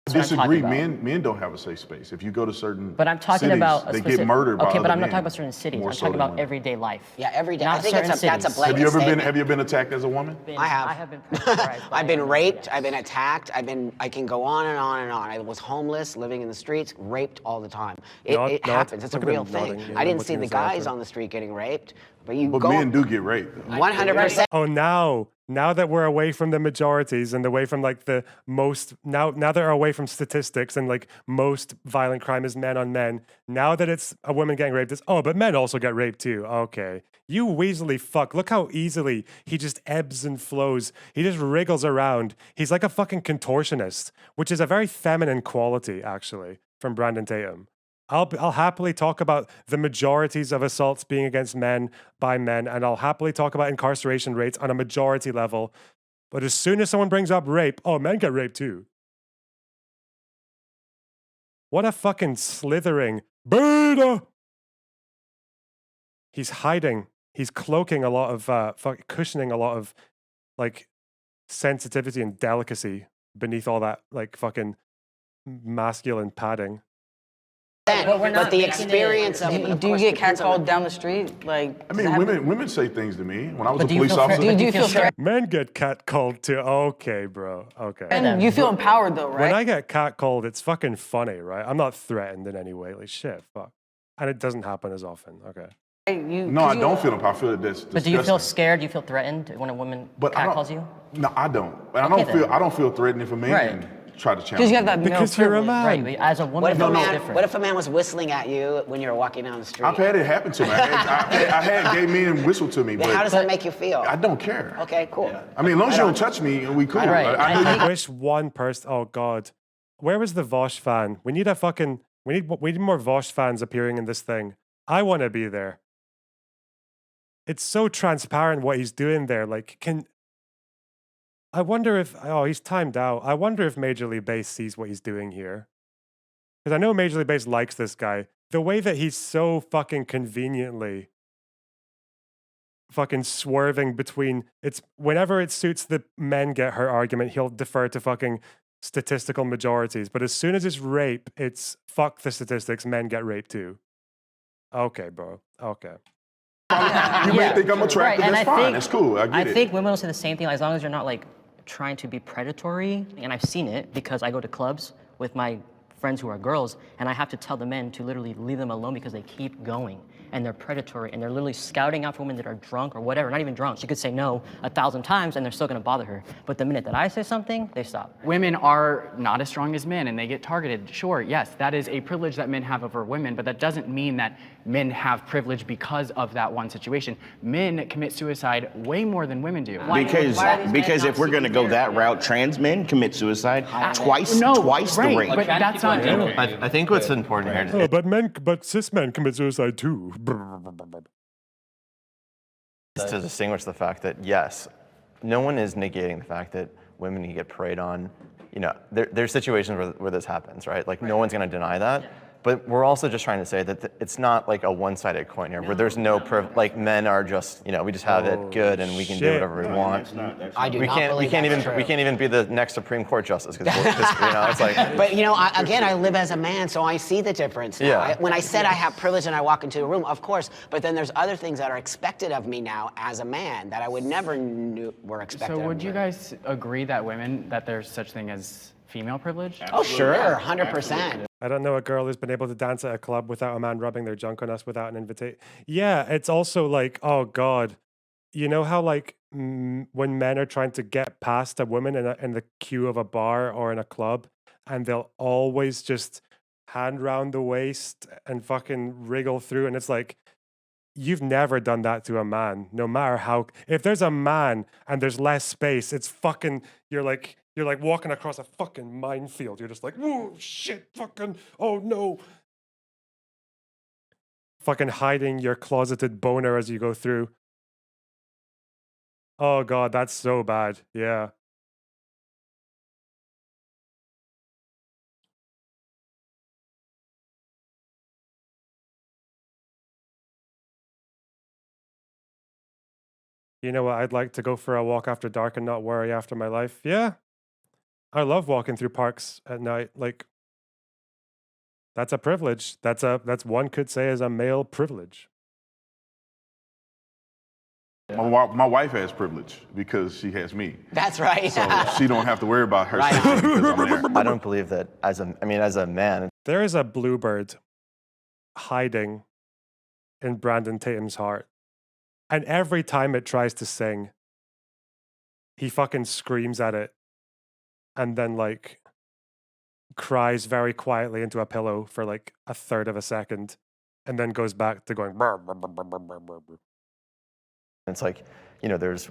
Speaker 6: I
Speaker 10: That's what I'm
Speaker 6: disagree.
Speaker 10: talking about.
Speaker 6: Men don't have a safe space. If you go to certain
Speaker 10: But I'm talking
Speaker 6: cities,
Speaker 10: about a
Speaker 6: they
Speaker 10: specific,
Speaker 6: get murdered by
Speaker 10: okay,
Speaker 6: other
Speaker 10: but I'm not
Speaker 6: men
Speaker 10: talking about certain cities.
Speaker 6: more
Speaker 10: I'm
Speaker 6: so
Speaker 10: talking
Speaker 6: than
Speaker 10: about
Speaker 6: women.
Speaker 10: everyday life.
Speaker 11: Yeah, every day.
Speaker 10: Not
Speaker 11: I think
Speaker 10: certain
Speaker 11: that's a
Speaker 10: cities.
Speaker 11: blanket
Speaker 6: Have you ever
Speaker 11: statement.
Speaker 6: been attacked as a woman?
Speaker 11: I have.
Speaker 10: I have been pressurized by
Speaker 11: I've been
Speaker 10: a man,
Speaker 11: raped.
Speaker 10: yes.
Speaker 11: I've been attacked. I can go on and on and on. I was homeless, living in the streets, raped all the time. It
Speaker 1: Nod.
Speaker 11: happens. It's a
Speaker 1: Look at him
Speaker 11: real thing.
Speaker 1: nodding, yeah,
Speaker 11: I didn't
Speaker 1: what's
Speaker 11: see
Speaker 1: he
Speaker 11: the
Speaker 1: gonna say
Speaker 11: guys
Speaker 1: after?
Speaker 11: on the street getting raped, but you
Speaker 6: But
Speaker 11: go
Speaker 6: men do get raped.
Speaker 11: 100%.
Speaker 1: Oh, now that we're away from the majorities and away from like the most, now that we're away from statistics and like most violent crime is men on men, now that it's a woman getting raped, it's, oh, but men also get raped too. Okay. You weaselly fuck. Look how easily he just ebbs and flows. He just wriggles around. He's like a fucking contortionist, which is a very feminine quality, actually, from Brandon Tatum. I'll happily talk about the majorities of assaults being against men by men, and I'll happily talk about incarceration rates on a majority level. But as soon as someone brings up rape, oh, men get raped too. What a fucking slithering beta! He's hiding. He's cloaking a lot of, cushioning a lot of, like, sensitivity and delicacy beneath all that, like, fucking masculine padding.
Speaker 10: But we're not
Speaker 11: But the
Speaker 10: making it-
Speaker 11: experience of
Speaker 4: Do you get catcalled down the street? Like,
Speaker 6: I
Speaker 4: does
Speaker 6: mean,
Speaker 4: that happen?
Speaker 6: women say things to me. When I was
Speaker 10: But
Speaker 6: a
Speaker 10: do you
Speaker 6: police
Speaker 10: feel
Speaker 6: officer,
Speaker 4: Do you feel threatened?
Speaker 1: Men get catcalled too. Okay, bro. Okay.
Speaker 4: And you feel empowered though,
Speaker 1: When
Speaker 4: right?
Speaker 1: I get catcalled, it's fucking funny, right? I'm not threatened in any way. Like, shit, fuck. And it doesn't happen as often. Okay.
Speaker 6: no, I don't feel empowered. I feel that that's
Speaker 10: But do you feel
Speaker 6: disgusting.
Speaker 10: scared? Do you feel threatened when a woman
Speaker 6: But I don't-
Speaker 10: catcalls you?
Speaker 6: No, I don't. And
Speaker 10: Okay, then.
Speaker 6: I don't feel threatened if a man
Speaker 10: Right.
Speaker 6: try to
Speaker 4: Because
Speaker 6: challenge
Speaker 4: you have
Speaker 6: me.
Speaker 4: that male
Speaker 1: Because you're a
Speaker 4: privilege.
Speaker 1: man.
Speaker 10: Right, but as a woman,
Speaker 11: What if
Speaker 10: it's
Speaker 11: a man was whistling at you when you were walking down the street?
Speaker 6: I've had it happen to me. I had gay men whistle to me,
Speaker 11: Then
Speaker 6: but
Speaker 11: how does that make you feel?
Speaker 6: I don't care.
Speaker 11: Okay, cool.
Speaker 6: I mean, as long as you don't touch me, we cool.
Speaker 10: Right.
Speaker 1: I wish one person. Oh God, where was the Vosh fan? We need a fucking. We need more Vosh fans appearing in this thing. I want to be there. It's so transparent what he's doing there. Like, I wonder if he's timed out. I wonder if Major League Base sees what he's doing here. Because I know Major League Base likes this guy. The way that he's so fucking conveniently fucking swerving between it's whenever it suits the men get hurt argument, he'll defer to fucking statistical majorities. But as soon as it's rape, it's fuck the statistics, men get raped too. Okay, bro. Okay.
Speaker 6: You may think I'm attractive,
Speaker 10: and
Speaker 6: that's
Speaker 10: I
Speaker 6: fine,
Speaker 10: think-
Speaker 6: it's cool, I get it.
Speaker 10: I think women will say the same thing as long as you're not like trying to be predatory. And I've seen it because I go to clubs with my friends who are girls, and I have to tell the men to literally leave them alone because they keep going and they're predatory and they're literally scouting out for women that are drunk or whatever, not even drunk. She could say no 1,000 times and they're still gonna bother her. But the minute that I say something, they stop.
Speaker 3: Women are not as strong as men and they get targeted. Sure, yes, that is a privilege that men have over women, but that doesn't mean that men have privilege because of that one situation. Men commit suicide way more than women do.
Speaker 9: Because if we're going to go that route, trans men commit suicide twice the rate.
Speaker 3: But that's not true.
Speaker 7: I think what's important here is
Speaker 1: But cis men commit suicide too.
Speaker 7: to distinguish the fact that, yes, no one is negating the fact that women can get preyed on. You know, there's situations where this happens, right? Like, no one's going to deny that. But we're also just trying to say that it's not like a one-sided coin here, where there's no like men are just, you know, we just have it good and we can do whatever we want.
Speaker 11: I do not believe that's true.
Speaker 7: We can't even be the next Supreme Court justice because you know, it's like.
Speaker 11: But you know, I live as a man, so I see the difference. Now.
Speaker 7: Yeah.
Speaker 11: When I said I have privilege and I walk into a room, of course, but then there's other things that are expected of me now as a man that I would never knew were expected of me.
Speaker 3: So would you guys agree that that there's such thing as female privilege?
Speaker 11: Oh, sure, 100%.
Speaker 1: I don't know a girl who's been able to dance at a club without a man rubbing their junk on us without an invitation. Yeah, it's also like, oh God, you know how like when men are trying to get past a woman in the queue of a bar or in a club, and they'll always just hand round the waist and fucking wriggle through, and it's like, you've never done that to a man, no matter how. If there's a man and there's less space, it's fucking. You're like walking across a fucking minefield. You're just like, whoa, shit, fucking, oh no. Fucking hiding your closeted boner as you go through. Oh God, that's so bad. Yeah. You know what? I'd like to go for a walk after dark and not worry after my life. Yeah. I love walking through parks at night. Like, that's a privilege. That's one could say is a male privilege.
Speaker 6: My wife has privilege because she has me.
Speaker 11: That's right.
Speaker 6: So she don't have to worry about her safety because I'm there.
Speaker 7: I don't believe that as a man.
Speaker 1: There is a bluebird hiding in Brandon Tatum's heart. And every time it tries to sing, he fucking screams at it and then like cries very quietly into a pillow for like a third of a second and then goes back to going brr, brr, brr, brr, brr, brr, brr.
Speaker 7: It's like, you know, there's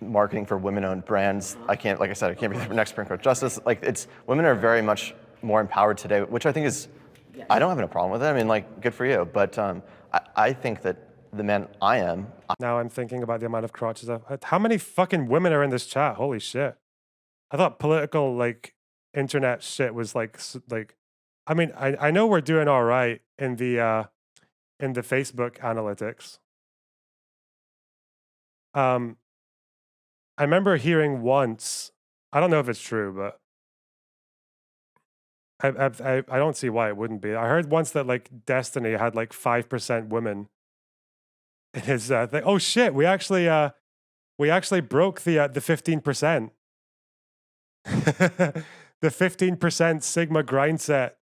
Speaker 7: marketing for women-owned brands. I can't be the next Supreme Court justice. Like, women are very much more empowered today, which I think is, I don't have a problem with it. I mean, like, good for you. But I think that the man I am.
Speaker 1: Now I'm thinking about the amount of crotches how many fucking women are in this chat? Holy shit. I thought political, like, internet shit was like, I mean, I know we're doing all right in the Facebook analytics. I remember hearing once, I don't know if it's true, but I don't see why it wouldn't be. I heard once that like Destiny had like 5% women in his thing. Oh shit, we actually broke the 15%. The 15% Sigma grind set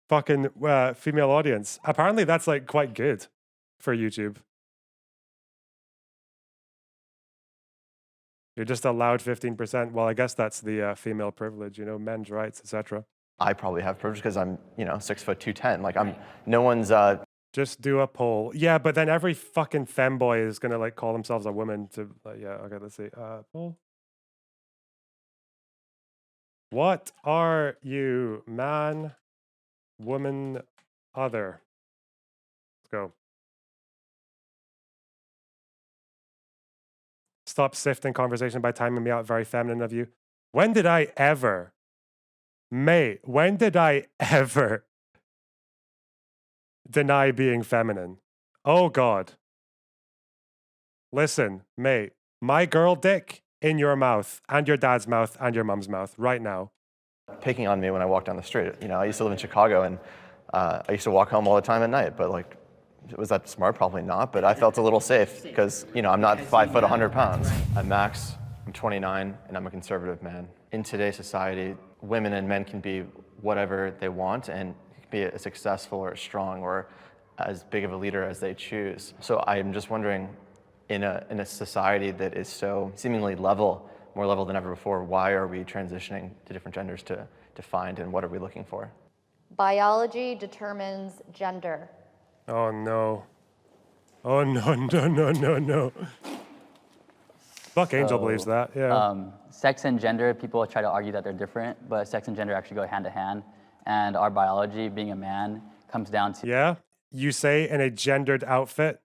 Speaker 1: fucking female audience. Apparently that's like quite good for YouTube. You're just allowed 15%. Well, I guess that's the female privilege, you know, men's rights, etc.
Speaker 7: I probably have privilege because I'm, 6 foot 210. Like no one's.
Speaker 1: Just do a poll. Yeah, but then every fucking femboy is gonna like call themselves a woman to. Yeah, okay. Let's see. Poll. What are you, man, woman, other? Let's go. Stop sifting conversation by timing me out. Very feminine of you. When did I ever, mate? When did I ever deny being feminine? Oh God. Listen, mate, my girl dick in your mouth and your dad's mouth and your mom's mouth right now.
Speaker 7: Picking on me when I walk down the street. You know, I used to live in Chicago, and I used to walk home all the time at night, but like, was that smart? Probably not, but I felt a little safe because, you know, I'm not 5 foot, 100 pounds. I'm Max, I'm 29, and I'm a conservative man. In today's society, women and men can be whatever they want and be as successful or as strong or as big of a leader as they choose. So I'm just wondering, in a society that is so seemingly level, more level than ever before, why are we transitioning to different genders to find, and what are we looking for?
Speaker 5: Biology determines gender.
Speaker 1: Oh no. Oh no, no, no, no, no. Fuck, Angel believes that, yeah.
Speaker 8: Sex and gender, people try to argue that they're different, but sex and gender actually go hand to hand. And our biology, being a man, comes down to...
Speaker 1: Yeah? You say in a gendered outfit?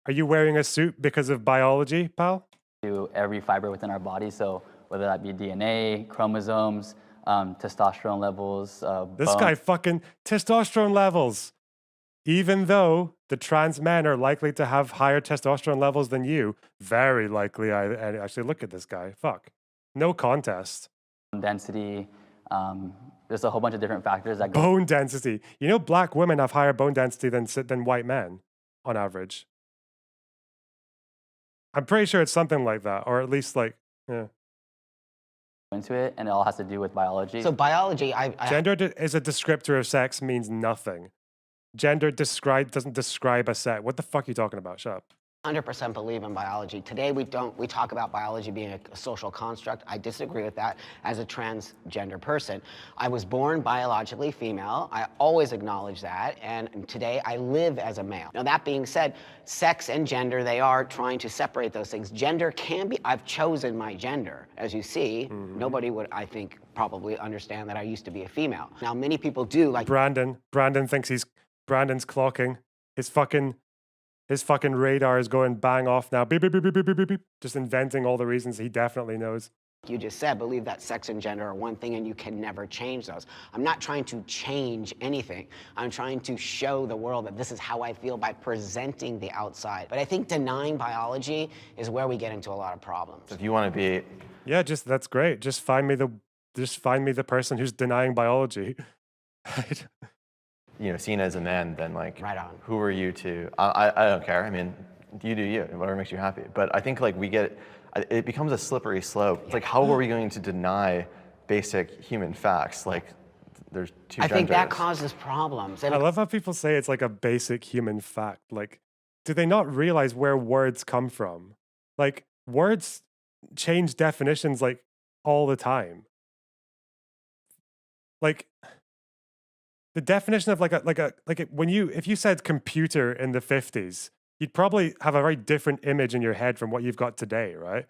Speaker 1: Are you wearing a suit because of biology, pal?
Speaker 8: To every fiber within our body, so whether that be DNA, chromosomes, testosterone levels,
Speaker 1: This guy fucking testosterone levels. Even though the trans men are likely to have higher testosterone levels than you, very likely. I actually look at this guy. Fuck. No contest.
Speaker 8: Density. There's a whole bunch of different factors that go.
Speaker 1: Bone density. You know, black women have higher bone density than white men, on average. I'm pretty sure it's something like that, or at least like, yeah.
Speaker 8: Into it, and it all has to do with biology.
Speaker 11: So biology,
Speaker 1: Gender is a descriptor of sex means nothing. Gender doesn't describe a sex. What the fuck are you talking about? Shut up.
Speaker 11: 100% believe in biology. Today we talk about biology being a social construct. I disagree with that as a transgender person. I was born biologically female. I always acknowledge that, and today I live as a male. Now that being said, sex and gender, they are trying to separate those things. Gender can be, I've chosen my gender. As you see, nobody would, I think, probably understand that I used to be a female. Now many people do, like
Speaker 1: Brandon thinks Brandon's clocking. His fucking radar is going bang off now. Beep, beep, beep, beep, beep, beep, beep. Just inventing all the reasons he definitely knows.
Speaker 11: You just said, believe that sex and gender are one thing and you can never change those. I'm not trying to change anything. I'm trying to show the world that this is how I feel by presenting the outside. But I think denying biology is where we get into a lot of problems.
Speaker 7: If you want to be...
Speaker 1: Yeah, that's great. Just find me the person who's denying biology.
Speaker 7: You know, seen as a man, then like,
Speaker 11: right on.
Speaker 7: Who are you to? I don't care. I mean, you do you, whatever makes you happy. But I think like it becomes a slippery slope. It's like, how are we going to deny basic human facts? Like, there's two genders.
Speaker 11: I think that causes problems.
Speaker 1: I love how people say it's like a basic human fact. Like, do they not realize where words come from? Like, words change definitions like all the time. Like, the definition of if you said computer in the 50s, you'd probably have a very different image in your head from what you've got today, right?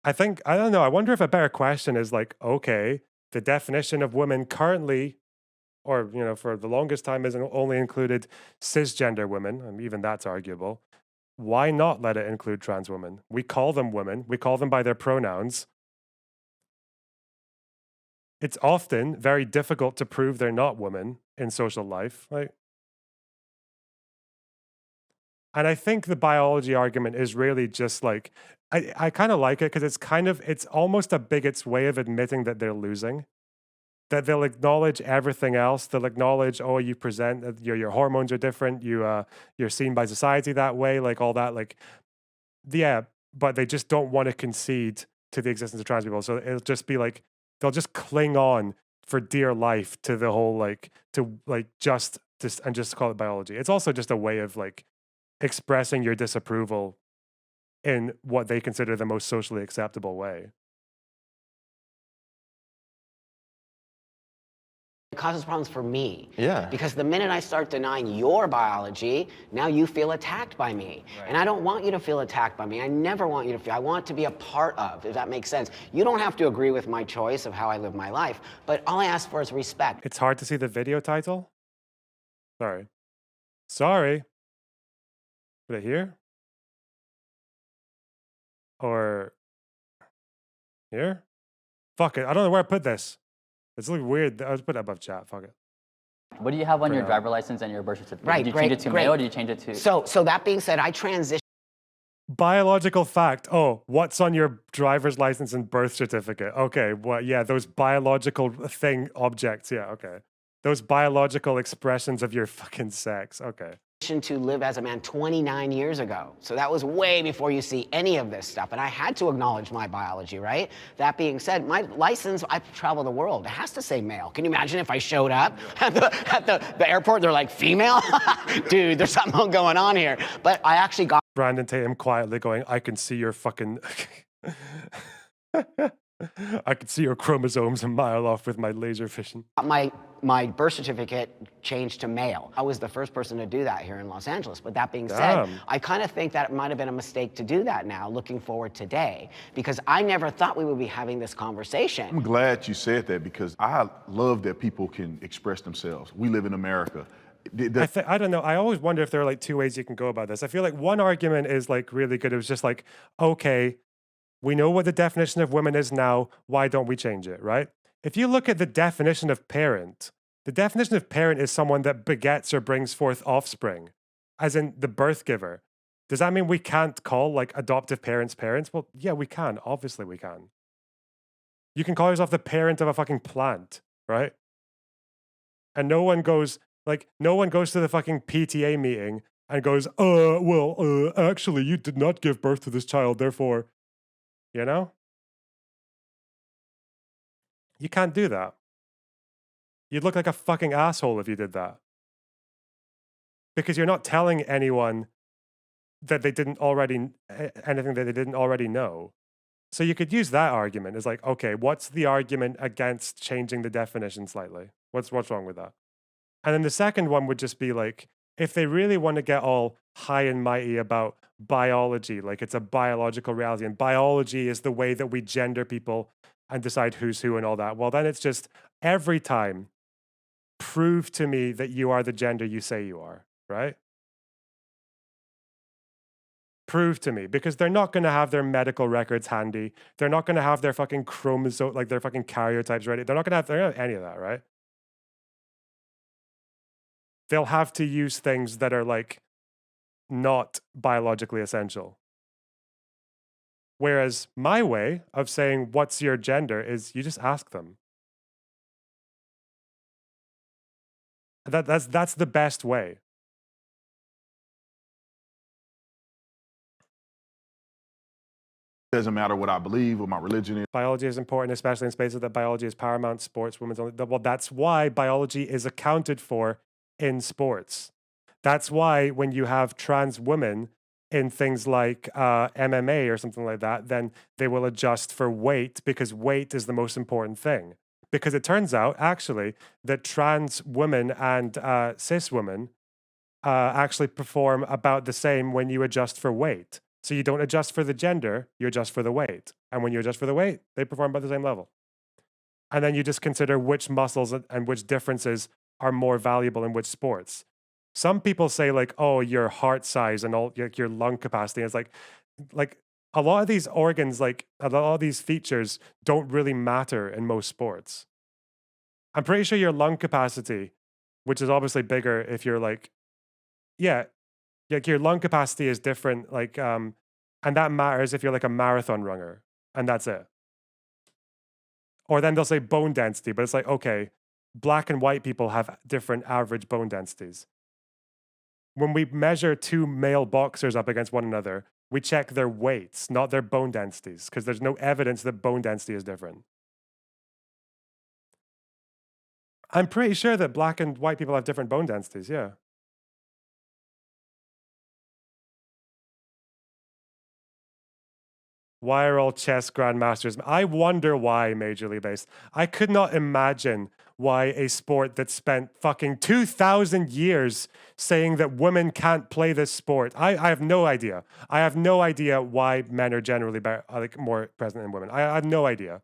Speaker 1: I don't know, I wonder if a better question is like, okay, the definition of women currently, or, you know, for the longest time has only included cisgender women, and even that's arguable. Why not let it include trans women? We call them women, we call them by their pronouns. It's often very difficult to prove they're not women in social life, right? And I think the biology argument is really just like, I kind of like it because it's almost a bigot's way of admitting that they're losing. That they'll acknowledge everything else. They'll acknowledge, oh, you present, your hormones are different. You're seen by society that way, like all that, like, yeah, but they just don't want to concede to the existence of trans people. So it'll just be like, they'll just cling on for dear life to the whole just call it biology. It's also just a way of like expressing your disapproval in what they consider the most socially acceptable way.
Speaker 11: It causes problems for me.
Speaker 7: Yeah.
Speaker 11: Because the minute I start denying your biology, now you feel attacked by me. Right. And I don't want you to feel attacked by me. I never want you to feel, I want to be a part of, if that makes sense. You don't have to agree with my choice of how I live my life, but all I ask for is respect.
Speaker 1: It's hard to see the video title. Sorry. Put it here? Or here? Fuck it. I don't know where I put this. It's really weird. I'll just put it above chat. Fuck it.
Speaker 8: What do you have on your driver's license and your birth certificate?
Speaker 11: Right,
Speaker 8: Did you change it to male or did you change it to?
Speaker 11: So that being said, I transitioned
Speaker 1: Biological fact. Oh, what's on your driver's license and birth certificate? Okay, well, yeah, those biological objects. Yeah, okay. Those biological expressions of your fucking sex. Okay.
Speaker 11: To live as a man 29 years ago. So that was way before you see any of this stuff. And I had to acknowledge my biology, right? That being said, my license, I travel the world. It has to say male. Can you imagine if I showed up at the airport, they're like, female? Dude, there's something going on here. But I actually got
Speaker 1: Brandon Tatum quietly going, I can see your fucking... I can see your chromosomes a mile off with my laser vision.
Speaker 11: my birth certificate changed to male. I was the first person to do that here in Los Angeles. But that being said, I kind of think that it might have been a mistake to do that now, looking forward today, because I never thought we would be having this conversation.
Speaker 6: I'm glad you said that because I love that people can express themselves. We live in America.
Speaker 1: I don't know. I always wonder if there are like two ways you can go about this. I feel like one argument is like really good. It was just like, okay, we know what the definition of women is now. Why don't we change it, right? If you look at the definition of parent, the definition of parent is someone that begets or brings forth offspring, as in the birth giver. Does that mean we can't call like adoptive parents parents? Well, yeah, we can. Obviously we can. You can call yourself the parent of a fucking plant, right? And no one goes to the fucking PTA meeting and goes, actually, you did not give birth to this child, therefore, you know? You can't do that. You'd look like a fucking asshole if you did that. Because you're not telling anyone that they didn't already, anything that they didn't already know. So you could use that argument as like, okay, what's the argument against changing the definition slightly? What's wrong with that? And then the second one would just be like, if they really want to get all high and mighty about biology, like it's a biological reality, and biology is the way that we gender people and decide who's who and all that, well, then it's just every time, prove to me that you are the gender you say you are, right? Prove to me, because they're not going to have their medical records handy. They're not going to have their fucking chromosome, like their fucking karyotypes ready. They're not going to have any of that, right? They'll have to use things that are like not biologically essential. Whereas my way of saying, what's your gender, is you just ask them. That's the best way.
Speaker 6: Doesn't matter what I believe, what my religion is.
Speaker 1: Biology is important, especially in spaces that biology is paramount. Sports, women's only. Well, that's why biology is accounted for in sports. That's why when you have trans women in things like MMA or something like that, then they will adjust for weight, because weight is the most important thing. Because it turns out, actually, that trans women and cis women actually perform about the same when you adjust for weight. So you don't adjust for the gender, you adjust for the weight. And when you adjust for the weight, they perform about the same level. And then you just consider which muscles and which differences are more valuable in which sports. Some people say like, oh, your heart size and all your lung capacity. It's like a lot of these organs, like a lot of these features don't really matter in most sports. I'm pretty sure your lung capacity, which is obviously bigger if you're like, yeah, like your lung capacity is different, like, and that matters if you're like a marathon runner, and that's it. Or then they'll say bone density, but it's like, okay, black and white people have different average bone densities. When we measure two male boxers up against one another, we check their weights, not their bone densities, because there's no evidence that bone density is different. I'm pretty sure that black and white people have different bone densities, yeah. Why are all chess grandmasters? I wonder why, Major League Base. I could not imagine why a sport that spent fucking 2,000 years saying that women can't play this sport. I have no idea. I have no idea why men are generally better, like more present than women. I have no idea.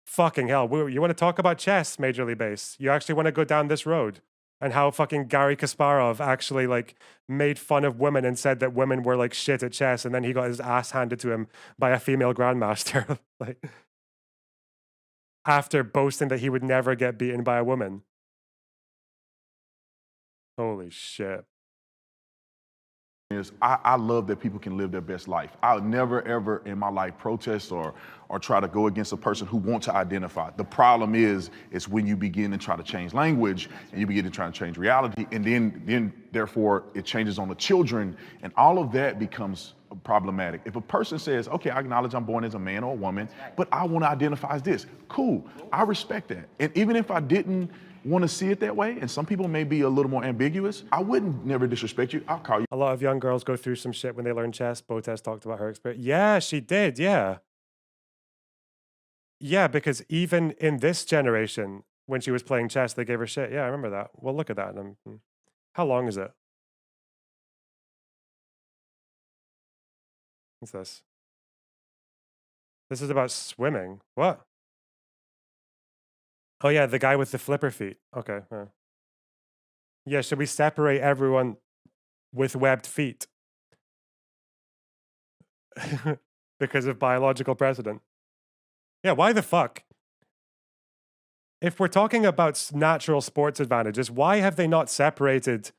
Speaker 1: Fucking hell. You want to talk about chess, Major League Base? You actually want to go down this road? And how fucking Gary Kasparov actually like made fun of women and said that women were like shit at chess, and then he got his ass handed to him by a female grandmaster, like after boasting that he would never get beaten by a woman. Holy shit.
Speaker 6: I love that people can live their best life. I'll never, ever in my life protest or try to go against a person who wants to identify. The problem is when you begin to try to change language and you begin to try to change reality, and then therefore it changes on the children, and all of that becomes problematic. If a person says, okay, I acknowledge I'm born as a man or a woman, but I want to identify as this, cool, I respect that. And even if I didn't want to see it that way, and some people may be a little more ambiguous, I wouldn't never disrespect you. I'll call you.
Speaker 1: A lot of young girls go through some shit when they learn chess. Botes talked about her experience. Yeah, she did. Yeah. Yeah, because even in this generation, when she was playing chess, they gave her shit. Yeah, I remember that. Well, look at that. How long is it? What's this? This is about swimming. What? Oh, yeah, the guy with the flipper feet. Okay. Yeah, should we separate everyone with webbed feet? Because of biological precedent. Yeah, why the fuck? If we're talking about natural sports advantages, why have they not separated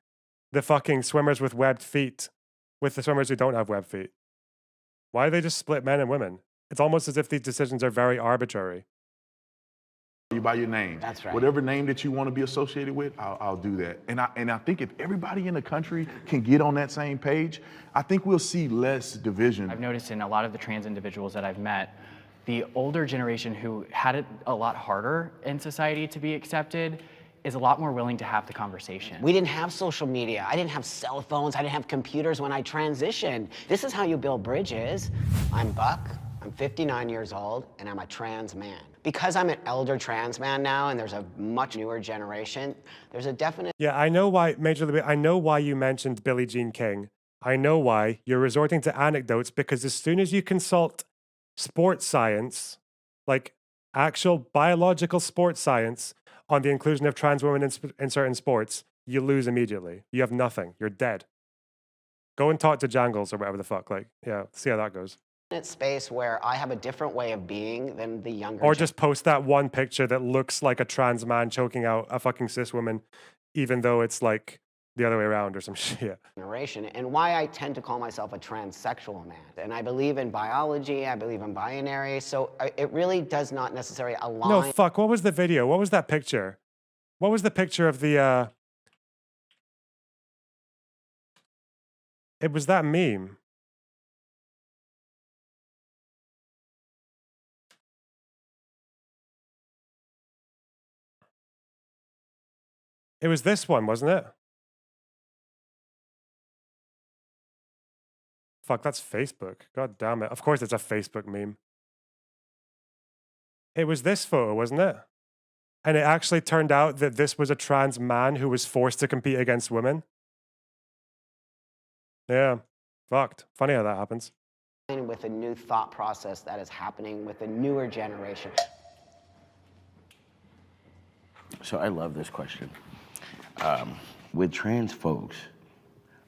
Speaker 1: the fucking swimmers with webbed feet with the swimmers who don't have webbed feet? Why do they just split men and women? It's almost as if these decisions are very arbitrary.
Speaker 6: You by your name.
Speaker 11: That's right.
Speaker 6: Whatever name that you want to be associated with, I'll do that. And I think if everybody in the country can get on that same page, I think we'll see less division.
Speaker 3: I've noticed in a lot of the trans individuals that I've met, the older generation who had it a lot harder in society to be accepted is a lot more willing to have the conversation.
Speaker 11: We didn't have social media. I didn't have cell phones. I didn't have computers when I transitioned. This is how you build bridges. I'm Buck. I'm 59 years old, and I'm a trans man. Because I'm an elder trans man now, and there's a much newer generation, there's a definite...
Speaker 1: Yeah, I know why, I know why you mentioned Billie Jean King. I know why you're resorting to anecdotes, because as soon as you consult sports science, like actual biological sports science, on the inclusion of trans women in certain sports, you lose immediately. You have nothing. You're dead. Go and talk to Jangles or whatever the fuck. Like, yeah, see how that goes.
Speaker 11: space where I have a different way of being than the younger
Speaker 1: Or just post that one picture that looks like a trans man choking out a fucking cis woman, even though it's like the other way around or some shit.
Speaker 11: generation, and why I tend to call myself a transsexual man. And I believe in biology, I believe in binary, so it really does not necessarily align.
Speaker 1: No, fuck, what was the video? What was that picture? What was the picture of the, It was that meme. It was this one, wasn't it? Fuck, that's Facebook. God damn it. Of course it's a Facebook meme. It was this photo, wasn't it? And it actually turned out that this was a trans man who was forced to compete against women. Yeah, fucked. Funny how that happens.
Speaker 11: With a new thought process that is happening with the newer generation.
Speaker 9: So I love this question. With trans folks,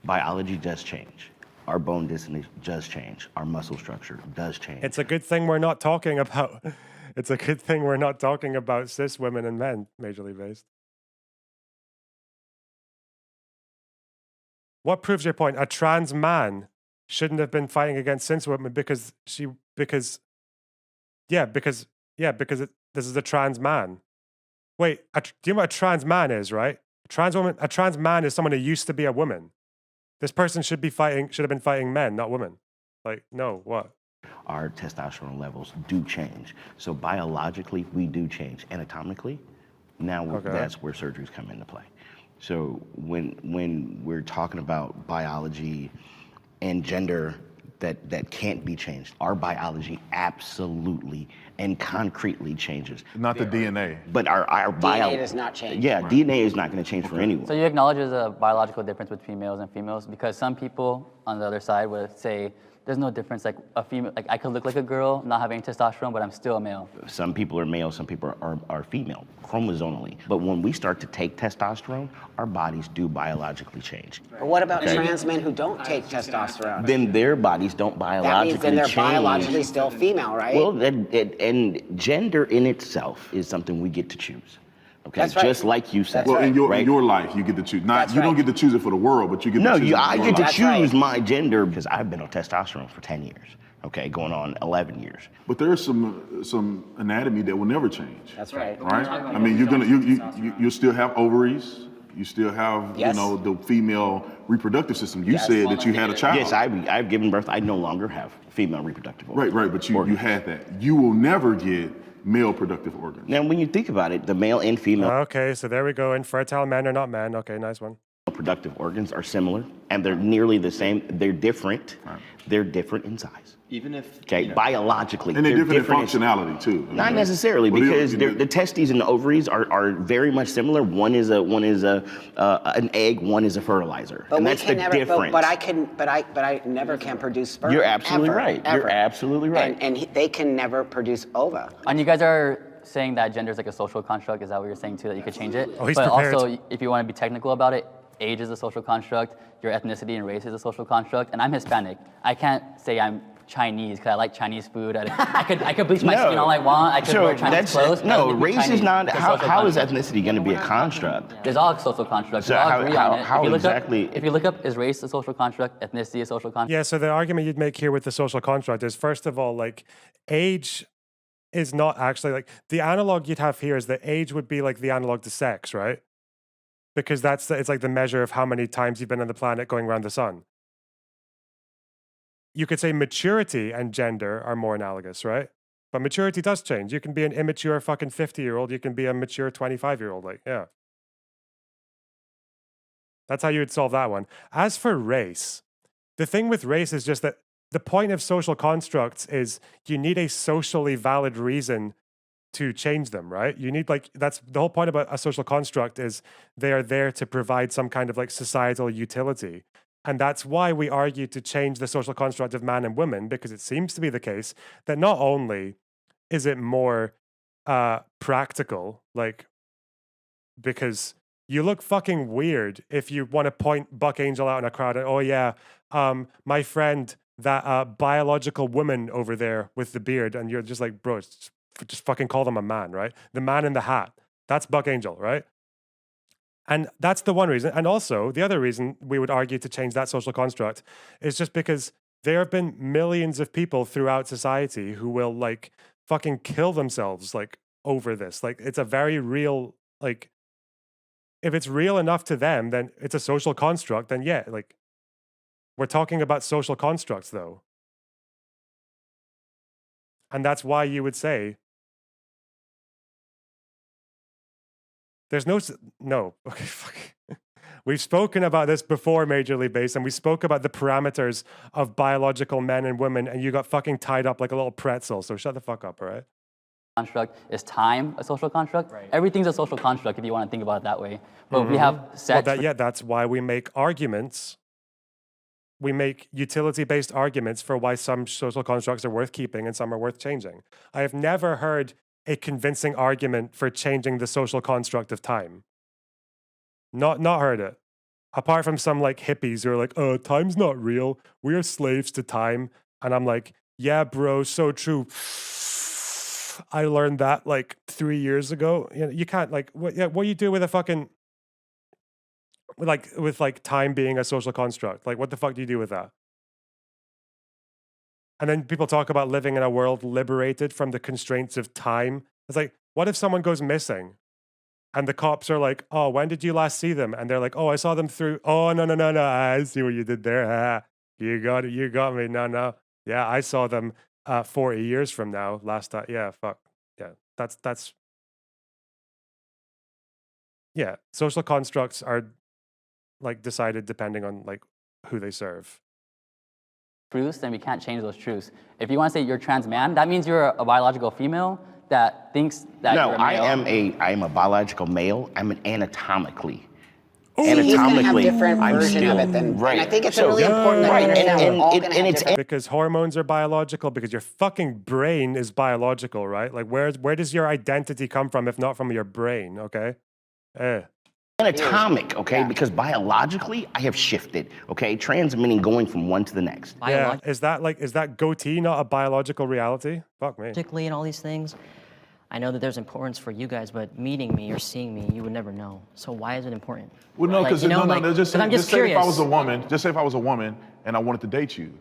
Speaker 9: biology does change. Our bone density does change. Our muscle structure does change.
Speaker 1: It's a good thing we're not talking about. It's a good thing we're not talking about cis women and men, majorly based. What proves your point? A trans man shouldn't have been fighting against cis women because this is a trans man. Wait, do you know what a trans man is, right? A trans man is someone who used to be a woman. This person should have been fighting men, not women. Like, no, what?
Speaker 9: Our testosterone levels do change. So biologically, we do change. Anatomically, now that's where surgeries come into play. So when we're talking about biology and gender that can't be changed, our biology absolutely and concretely changes.
Speaker 6: Not the DNA.
Speaker 9: But our
Speaker 11: DNA does not change.
Speaker 9: Yeah, DNA is not going to change for anyone.
Speaker 8: So you acknowledge there's a biological difference between males and females, because some people on the other side would say there's no difference. Like a female, like I could look like a girl, not having testosterone, but I'm still a male.
Speaker 9: Some people are male, some people are female, chromosomally. But when we start to take testosterone, our bodies do biologically change.
Speaker 11: But what about trans men who don't take testosterone?
Speaker 9: Then their bodies don't biologically change.
Speaker 11: That means then they're biologically still female, right?
Speaker 9: Well, and gender in itself is something we get to choose. Okay,
Speaker 11: That's right.
Speaker 9: just like you said.
Speaker 6: Well, in
Speaker 9: right?
Speaker 6: your life, you get to choose. Not
Speaker 11: That's
Speaker 6: you don't
Speaker 11: right.
Speaker 6: get to choose it for the world, but you get to
Speaker 9: No,
Speaker 6: choose it for
Speaker 9: I
Speaker 6: your
Speaker 9: get to
Speaker 6: life.
Speaker 9: choose my gender because I've been on testosterone for 10 years. Okay, going on 11 years.
Speaker 6: But there's some anatomy that will never change.
Speaker 11: That's right.
Speaker 6: Right? I mean, you'll still have ovaries. You still have,
Speaker 11: Yes.
Speaker 6: the female reproductive system. You
Speaker 11: Yes.
Speaker 6: said that you had a child.
Speaker 9: Yes, I've given birth. I no longer have female reproductive organs.
Speaker 6: Right, but you had that. You will never get male productive organs.
Speaker 9: Now, when you think about it, the male and female
Speaker 1: Okay, so there we go. Infertile men are not men. Okay, nice one.
Speaker 9: productive organs are similar, and they're nearly the same. They're different.
Speaker 6: Right.
Speaker 9: They're different in size.
Speaker 7: Even if
Speaker 9: Okay, biologically,
Speaker 6: And they're different in
Speaker 9: in-
Speaker 6: functionality too.
Speaker 9: Not necessarily,
Speaker 6: Well,
Speaker 9: because
Speaker 6: you know,
Speaker 9: the testes and the ovaries are very much similar. One is an egg, one is a fertilizer,
Speaker 11: But
Speaker 9: and
Speaker 11: we
Speaker 9: that's
Speaker 11: can
Speaker 9: the
Speaker 11: never,
Speaker 9: difference.
Speaker 11: but I never can produce sperm.
Speaker 9: You're absolutely
Speaker 11: ever,
Speaker 9: right.
Speaker 11: ever.
Speaker 9: You're absolutely right.
Speaker 11: And they can never produce ova.
Speaker 8: And you guys are saying that gender is like a social construct. Is that what you're saying too? That you could change it?
Speaker 1: Oh, he's
Speaker 8: but
Speaker 1: prepared.
Speaker 8: also, if you want to be technical about it, age is a social construct. Your ethnicity and race is a social construct. And I'm Hispanic. I can't say I'm Chinese because I like Chinese food. I could bleach my skin all I want. I could wear Chinese clothes.
Speaker 9: No,
Speaker 8: That doesn't make me
Speaker 9: race is
Speaker 8: Chinese.
Speaker 9: not.
Speaker 8: It's a
Speaker 9: How
Speaker 8: social
Speaker 9: is
Speaker 8: construct.
Speaker 9: ethnicity going to be a construct?
Speaker 8: There's all social constructs.
Speaker 9: So
Speaker 8: We all
Speaker 9: how-
Speaker 8: agree
Speaker 9: how-
Speaker 8: on it.
Speaker 9: how
Speaker 8: if you look
Speaker 9: exactly-
Speaker 8: Up, if you look up, is race a social construct? Ethnicity a social construct?
Speaker 1: Yeah, so the argument you'd make here with the social construct is, first of all, like, age is not actually, like, the analog you'd have here is that age would be like the analog to sex, right? Because it's like the measure of how many times you've been on the planet going around the sun. You could say maturity and gender are more analogous, right? But maturity does change. You can be an immature fucking 50-year-old. You can be a mature 25-year-old. Like, yeah. That's how you would solve that one. As for race, the thing with race is just that the point of social constructs is you need a socially valid reason to change them, right? You need, like, that's the whole point about a social construct, is they are there to provide some kind of like societal utility. And that's why we argue to change the social construct of man and woman, because it seems to be the case that not only is it more practical, like, because you look fucking weird if you want to point Buck Angel out in a crowd and, oh yeah, my friend, that biological woman over there with the beard, and you're just like, bro, just fucking call them a man, right? The man in the hat, that's Buck Angel, right? And that's the one reason. And also, the other reason we would argue to change that social construct is just because there have been millions of people throughout society who will, like, fucking kill themselves, like, over this. Like, it's a very real, like, if it's real enough to them, then it's a social construct. Then yeah, like, we're talking about social constructs, though. And that's why you would say there's no, okay, fuck. We've spoken about this before, Major League Base, and we spoke about the parameters of biological men and women, and you got fucking tied up like a little pretzel, so shut the fuck up, all right?
Speaker 8: Construct. Is time a social construct? Right. Everything's a social construct if you want to think about it that way. But we have sex.
Speaker 1: Well, that's why we make arguments. We make utility-based arguments for why some social constructs are worth keeping and some are worth changing. I have never heard a convincing argument for changing the social construct of time. Not heard it. Apart from some, like, hippies who are like, oh, time's not real. We are slaves to time. And I'm like, yeah, bro, so true. I learned that like 3 years ago. You know, you can't, like, what do you do with a fucking, with time being a social construct? Like, what the fuck do you do with that? And then people talk about living in a world liberated from the constraints of time. It's like, what if someone goes missing and the cops are like, oh, when did you last see them? And they're like, oh, I saw them through, oh, no, I see what you did there. You got it, you got me, no. Yeah, I saw them 40 years from now, last time. Yeah, fuck. Yeah, that's, yeah, social constructs are, like, decided depending on, like, who they serve.
Speaker 8: Truths, then we can't change those truths. If you want to say you're a trans man, that means you're a biological female that thinks that
Speaker 9: No,
Speaker 8: you're a male.
Speaker 9: I am a biological male. I'm an anatomically.
Speaker 11: He's going to have
Speaker 9: Anatomically,
Speaker 11: different
Speaker 9: I'm
Speaker 11: version
Speaker 9: still
Speaker 11: of it than,
Speaker 9: right.
Speaker 11: and I think it's
Speaker 9: So-
Speaker 11: really important that we
Speaker 9: Right,
Speaker 11: understand
Speaker 9: and
Speaker 11: we're all
Speaker 9: it-
Speaker 11: going to
Speaker 9: and
Speaker 11: have
Speaker 9: it's-
Speaker 11: different.
Speaker 1: Because hormones are biological, because your fucking brain is biological, right? Like, where does your identity come from if not from your brain, okay?
Speaker 9: Anatomic, okay? Because biologically, I have shifted, okay? Trans meaning going from one to the next.
Speaker 1: Yeah, is that goatee not a biological reality? Fuck me.
Speaker 10: Biologically and all these things. I know that there's importance for you guys, but meeting me or seeing me, you would never know. So why is it important?
Speaker 6: Well, no, because just say,
Speaker 10: I'm just
Speaker 6: say if I
Speaker 10: curious.
Speaker 6: was a woman, just say if I was a woman and I wanted to date you,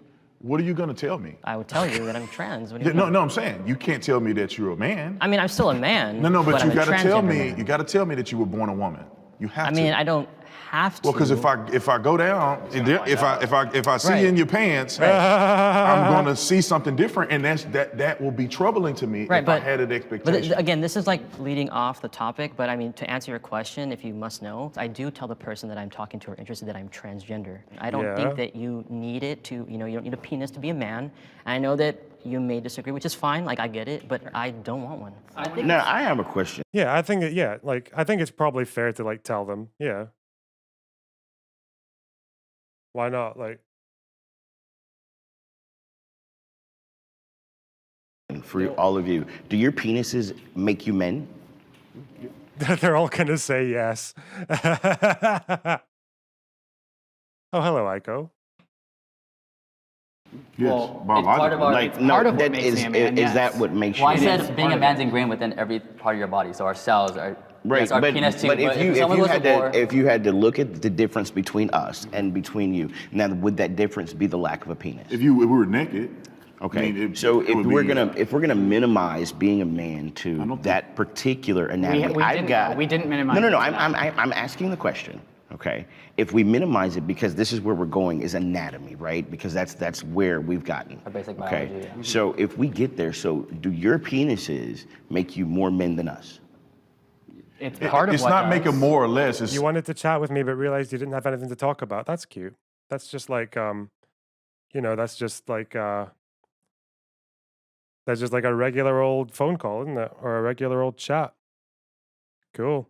Speaker 6: what are you gonna tell me?
Speaker 10: I would tell you that I'm trans. What do you
Speaker 6: No,
Speaker 10: mean?
Speaker 6: no, I'm saying you can't tell me that you're a man.
Speaker 10: I mean, I'm still a man.
Speaker 6: No, but
Speaker 10: I'm
Speaker 6: you
Speaker 10: a
Speaker 6: gotta tell
Speaker 10: transgender
Speaker 6: me.
Speaker 10: man.
Speaker 6: You gotta tell me that you were born a woman. You have
Speaker 10: I
Speaker 6: to.
Speaker 10: mean, I don't have to.
Speaker 6: Well, because if I go down, if I see
Speaker 10: Right.
Speaker 6: you in your pants, I'm gonna see something different, and that will be troubling to me
Speaker 10: Right,
Speaker 6: if I had an expectation.
Speaker 10: But again, this is like leading off the topic, but I mean, to answer your question, if you must know, I do tell the person that I'm talking to or interested that I'm transgender. I don't think that you need it to, you don't need a penis to be a man. I know that you may disagree, which is fine, like I get it, but I don't want one.
Speaker 9: Now, I have a question.
Speaker 1: Yeah, I think I think it's probably fair to like tell them. Yeah. Why not? Like,
Speaker 9: For all of you, do your penises make you men?
Speaker 1: they're all gonna say yes. Oh, hello, Aiko.
Speaker 6: Yes,
Speaker 8: Well, it's
Speaker 6: biologically.
Speaker 8: part of our-
Speaker 9: Like,
Speaker 8: it's
Speaker 9: no,
Speaker 3: part of what
Speaker 9: that
Speaker 3: makes
Speaker 9: is,
Speaker 3: me a man,
Speaker 9: is
Speaker 3: yes.
Speaker 9: that what makes
Speaker 8: Well, I
Speaker 9: you?
Speaker 8: said being a man's ingrained within every part of your body. So our cells, our
Speaker 9: Right,
Speaker 8: yes, our
Speaker 9: but,
Speaker 8: penis too.
Speaker 9: but if
Speaker 8: someone
Speaker 9: you
Speaker 8: goes
Speaker 9: had
Speaker 8: to war,
Speaker 9: to if you had to look at the difference between us and between you, now would that difference be the lack of a penis?
Speaker 6: If we were naked.
Speaker 9: Okay.
Speaker 6: I mean,
Speaker 9: So
Speaker 6: it
Speaker 9: if
Speaker 6: would
Speaker 9: we're
Speaker 6: be-
Speaker 9: gonna minimize being a man to that particular anatomy,
Speaker 3: we didn't minimize
Speaker 9: No.
Speaker 3: it to
Speaker 9: I'm asking the question. Okay. If we minimize it, because this is where we're going, is anatomy, right? Because that's where we've gotten.
Speaker 8: Our basic
Speaker 9: Okay.
Speaker 8: biology, yeah.
Speaker 9: So if we get there, so do your penises make you more men than us?
Speaker 3: It's part of
Speaker 6: It's
Speaker 3: what
Speaker 6: not
Speaker 3: does.
Speaker 6: making more or less. It's
Speaker 1: You wanted to chat with me, but realized you didn't have anything to talk about. That's cute. That's just like that's just like that's just like a regular old phone call, isn't it? Or a regular old chat. Cool.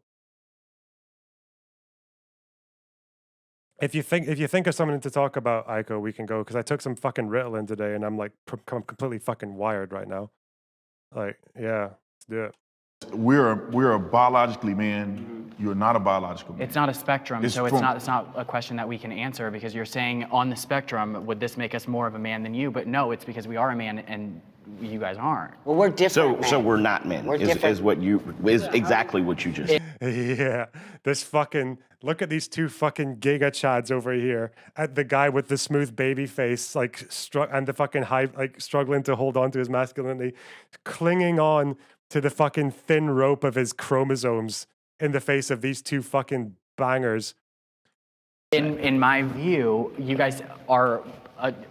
Speaker 1: If you think of something to talk about, Aiko, we can go, because I took some fucking Ritalin today and I'm like I'm completely fucking wired right now. Like, yeah, let's do it.
Speaker 6: we're a biologically man. You're not a biological man.
Speaker 3: It's not a spectrum,
Speaker 6: It's
Speaker 3: so
Speaker 6: from-
Speaker 3: it's not a question that we can answer, because you're saying on the spectrum, would this make us more of a man than you? But no, it's because we are a man and you guys aren't.
Speaker 11: Well, we're different.
Speaker 9: So
Speaker 11: men.
Speaker 9: we're not men.
Speaker 11: We're
Speaker 9: Is
Speaker 11: different.
Speaker 9: exactly what you just said.
Speaker 1: Yeah, this fucking look at these two fucking giga chads over here. At the guy with the smooth baby face, like and the fucking high, like struggling to hold on to his masculinity, clinging on to the fucking thin rope of his chromosomes in the face of these two fucking bangers.
Speaker 3: In my view, you guys are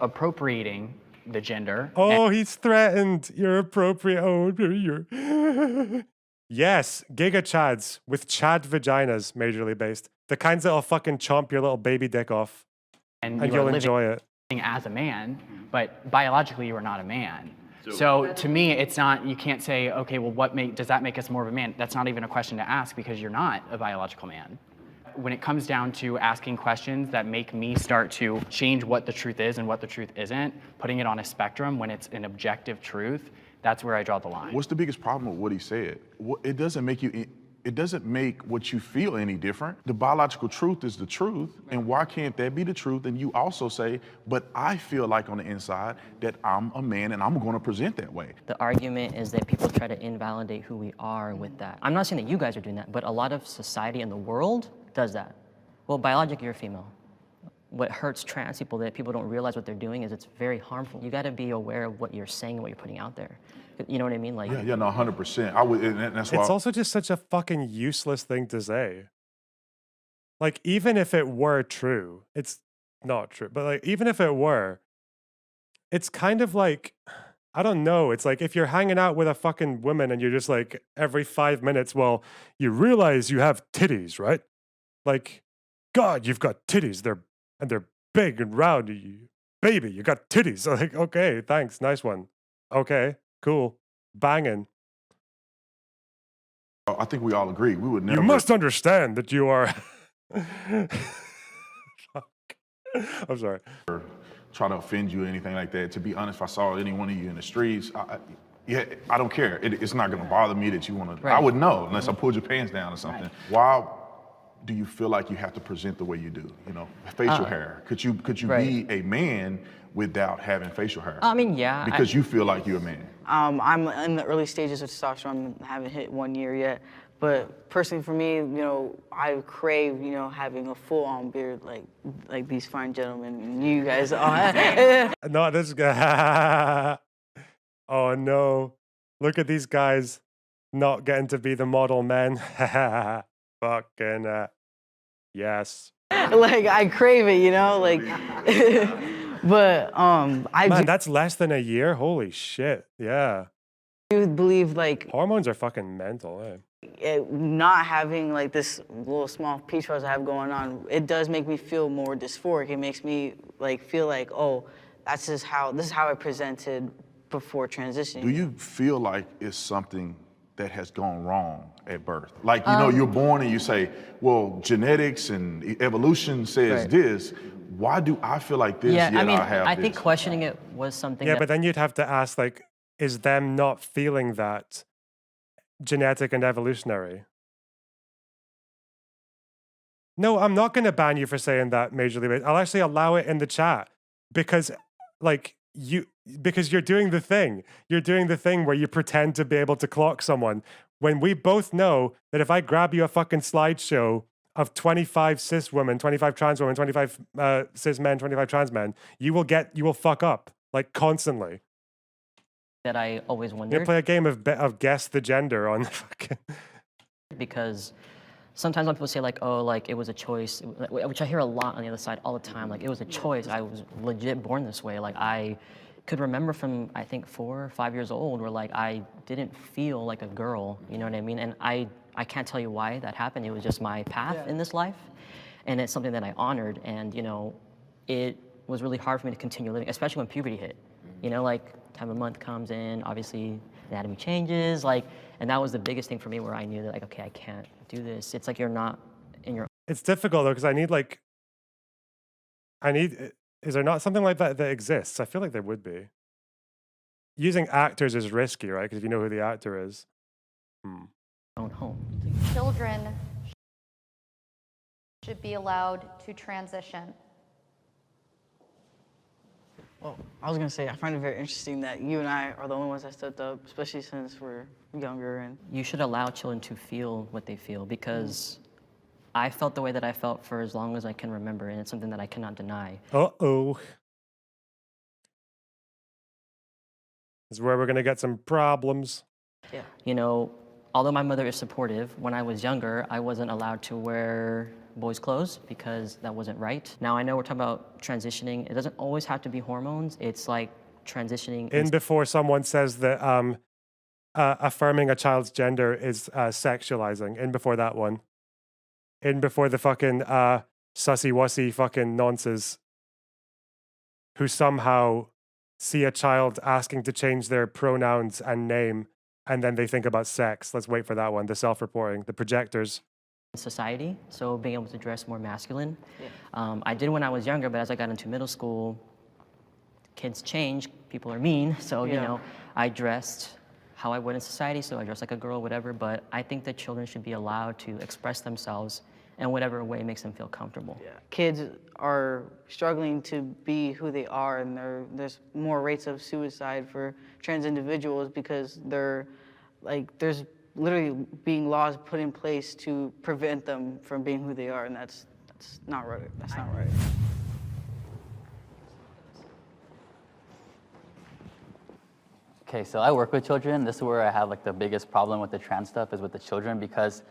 Speaker 3: appropriating the gender.
Speaker 1: Oh, he's threatened. You're appropriate. Oh, you're. Yes, giga chads with chad vaginas, majorly based. The kinds that'll fucking chomp your little baby dick off, and
Speaker 3: you are
Speaker 1: you'll
Speaker 3: living
Speaker 1: enjoy it.
Speaker 3: as a man, but biologically you are not a man. So to me, it's not. You can't say, okay, well, does that make us more of a man? That's not even a question to ask, because you're not a biological man. When it comes down to asking questions that make me start to change what the truth is and what the truth isn't, putting it on a spectrum when it's an objective truth, that's where I draw the line.
Speaker 6: What's the biggest problem with what he said? It doesn't make what you feel any different. The biological truth is the truth, and why can't that be the truth? And you also say, but I feel like on the inside that I'm a man and I'm going to present that way.
Speaker 10: The argument is that people try to invalidate who we are with that. I'm not saying that you guys are doing that, but a lot of society in the world does that. Well, biologically, you're female. What hurts trans people that people don't realize what they're doing is it's very harmful. You got to be aware of what you're saying and what you're putting out there. You know what I mean? Like,
Speaker 6: Yeah, no, 100%. I would, and that's why.
Speaker 1: It's also just such a fucking useless thing to say. Like, even if it were true, it's not true, but like, even if it were, it's kind of like, I don't know. It's like if you're hanging out with a fucking woman and you're just like, every 5 minutes, well, you realize you have titties, right? Like, God, you've got titties. They're big and round. Baby, you got titties. Like, okay, thanks. Nice one. Okay, cool. Banging.
Speaker 6: I think we all agree. We would never.
Speaker 1: You must understand that you are. Fuck. I'm sorry.
Speaker 6: Try to offend you or anything like that. To be honest, if I saw any one of you in the streets, I don't care. It's not going to bother me that you want to.
Speaker 10: Right.
Speaker 6: I would know unless I pulled your pants down or something. Why do you feel like you have to present the way you do? You know, facial hair. Could you
Speaker 10: Right.
Speaker 6: be a man without having facial hair?
Speaker 10: I mean, yeah.
Speaker 6: Because you feel like you're a man.
Speaker 4: I'm in the early stages of testosterone. I haven't hit 1 year yet. But personally for me, I crave, having a full-on beard like these fine gentlemen and you guys are.
Speaker 1: Not this guy. Oh no. Look at these guys not getting to be the model men. Fucking yes.
Speaker 4: Like I crave it, but
Speaker 1: Man, that's less than a year? Holy shit. Yeah.
Speaker 4: do believe like
Speaker 1: Hormones are fucking mental, eh?
Speaker 4: not having like this little small peach fuzz I have going on, it does make me feel more dysphoric. It makes me like feel like, oh, this is how I presented before transitioning.
Speaker 6: Do you feel like it's something that has gone wrong at birth? Like, you're born and you say, well, genetics and evolution says
Speaker 10: Right.
Speaker 6: this. Why do I feel like this?
Speaker 10: Yeah,
Speaker 6: yet
Speaker 10: I mean,
Speaker 6: have
Speaker 10: I think
Speaker 6: this?
Speaker 10: questioning it was something
Speaker 1: Yeah,
Speaker 10: that
Speaker 1: but then you'd have to ask, like, is them not feeling that genetic and evolutionary? No, I'm not going to ban you for saying that, Major League Baseball. I'll actually allow it in the chat because, like, because you're doing the thing. You're doing the thing where you pretend to be able to clock someone when we both know that if I grab you a fucking slideshow of 25 cis women, 25 trans women, 25 cis men, 25 trans men, you will fuck up, like, constantly.
Speaker 10: that I always
Speaker 1: You
Speaker 10: wondered.
Speaker 1: play a game of guess the gender on fucking.
Speaker 10: Because sometimes when people say like, oh, like it was a choice, which I hear a lot on the other side all the time, like it was a choice. I was legit born this way. Like I could remember from I think 4 or 5 years old where like I didn't feel like a girl, you know what I mean? And I can't tell you why that happened. It was just my path in this life. And it's something that I honored. And it was really hard for me to continue living, especially when puberty hit. Like time of month comes in, obviously anatomy changes, like, and that was the biggest thing for me where I knew that like, okay, I can't do this. It's like you're not in your
Speaker 1: It's difficult though because is there not something like that that exists? I feel like there would be. Using actors is risky, right? Because if you know who the actor is.
Speaker 10: own home.
Speaker 5: Children should be allowed to transition.
Speaker 4: Well, I was gonna say I find it very interesting that you and I are the only ones that stepped up, especially since we're younger. And
Speaker 10: You should allow children to feel what they feel because I felt the way that I felt for as long as I can remember, and it's something that I cannot deny.
Speaker 1: Uh-oh. This is where we're gonna get some problems.
Speaker 10: Although my mother is supportive, when I was younger, I wasn't allowed to wear boys' clothes because that wasn't right. Now I know we're talking about transitioning. It doesn't always have to be hormones. It's like transitioning.
Speaker 1: In before someone says that affirming a child's gender is sexualizing. In before that one. In before the fucking sussy-wussy fucking nonces who somehow see a child asking to change their pronouns and name and then they think about sex. Let's wait for that one. The self-reporting, the projectors.
Speaker 10: Society, so being able to dress more masculine. I did when I was younger, but as I got into middle school, kids change, people are mean, so I dressed how I would in society, so I dressed like a girl, whatever, but I think that children should be allowed to express themselves in whatever way makes them feel comfortable.
Speaker 4: kids are struggling to be who they are, and there's more rates of suicide for trans individuals because there's literally being laws put in place to prevent them from being who they are, and that's not right. That's not right.
Speaker 8: Okay, so I work with children. This is where I have like the biggest problem with the trans stuff is with the children because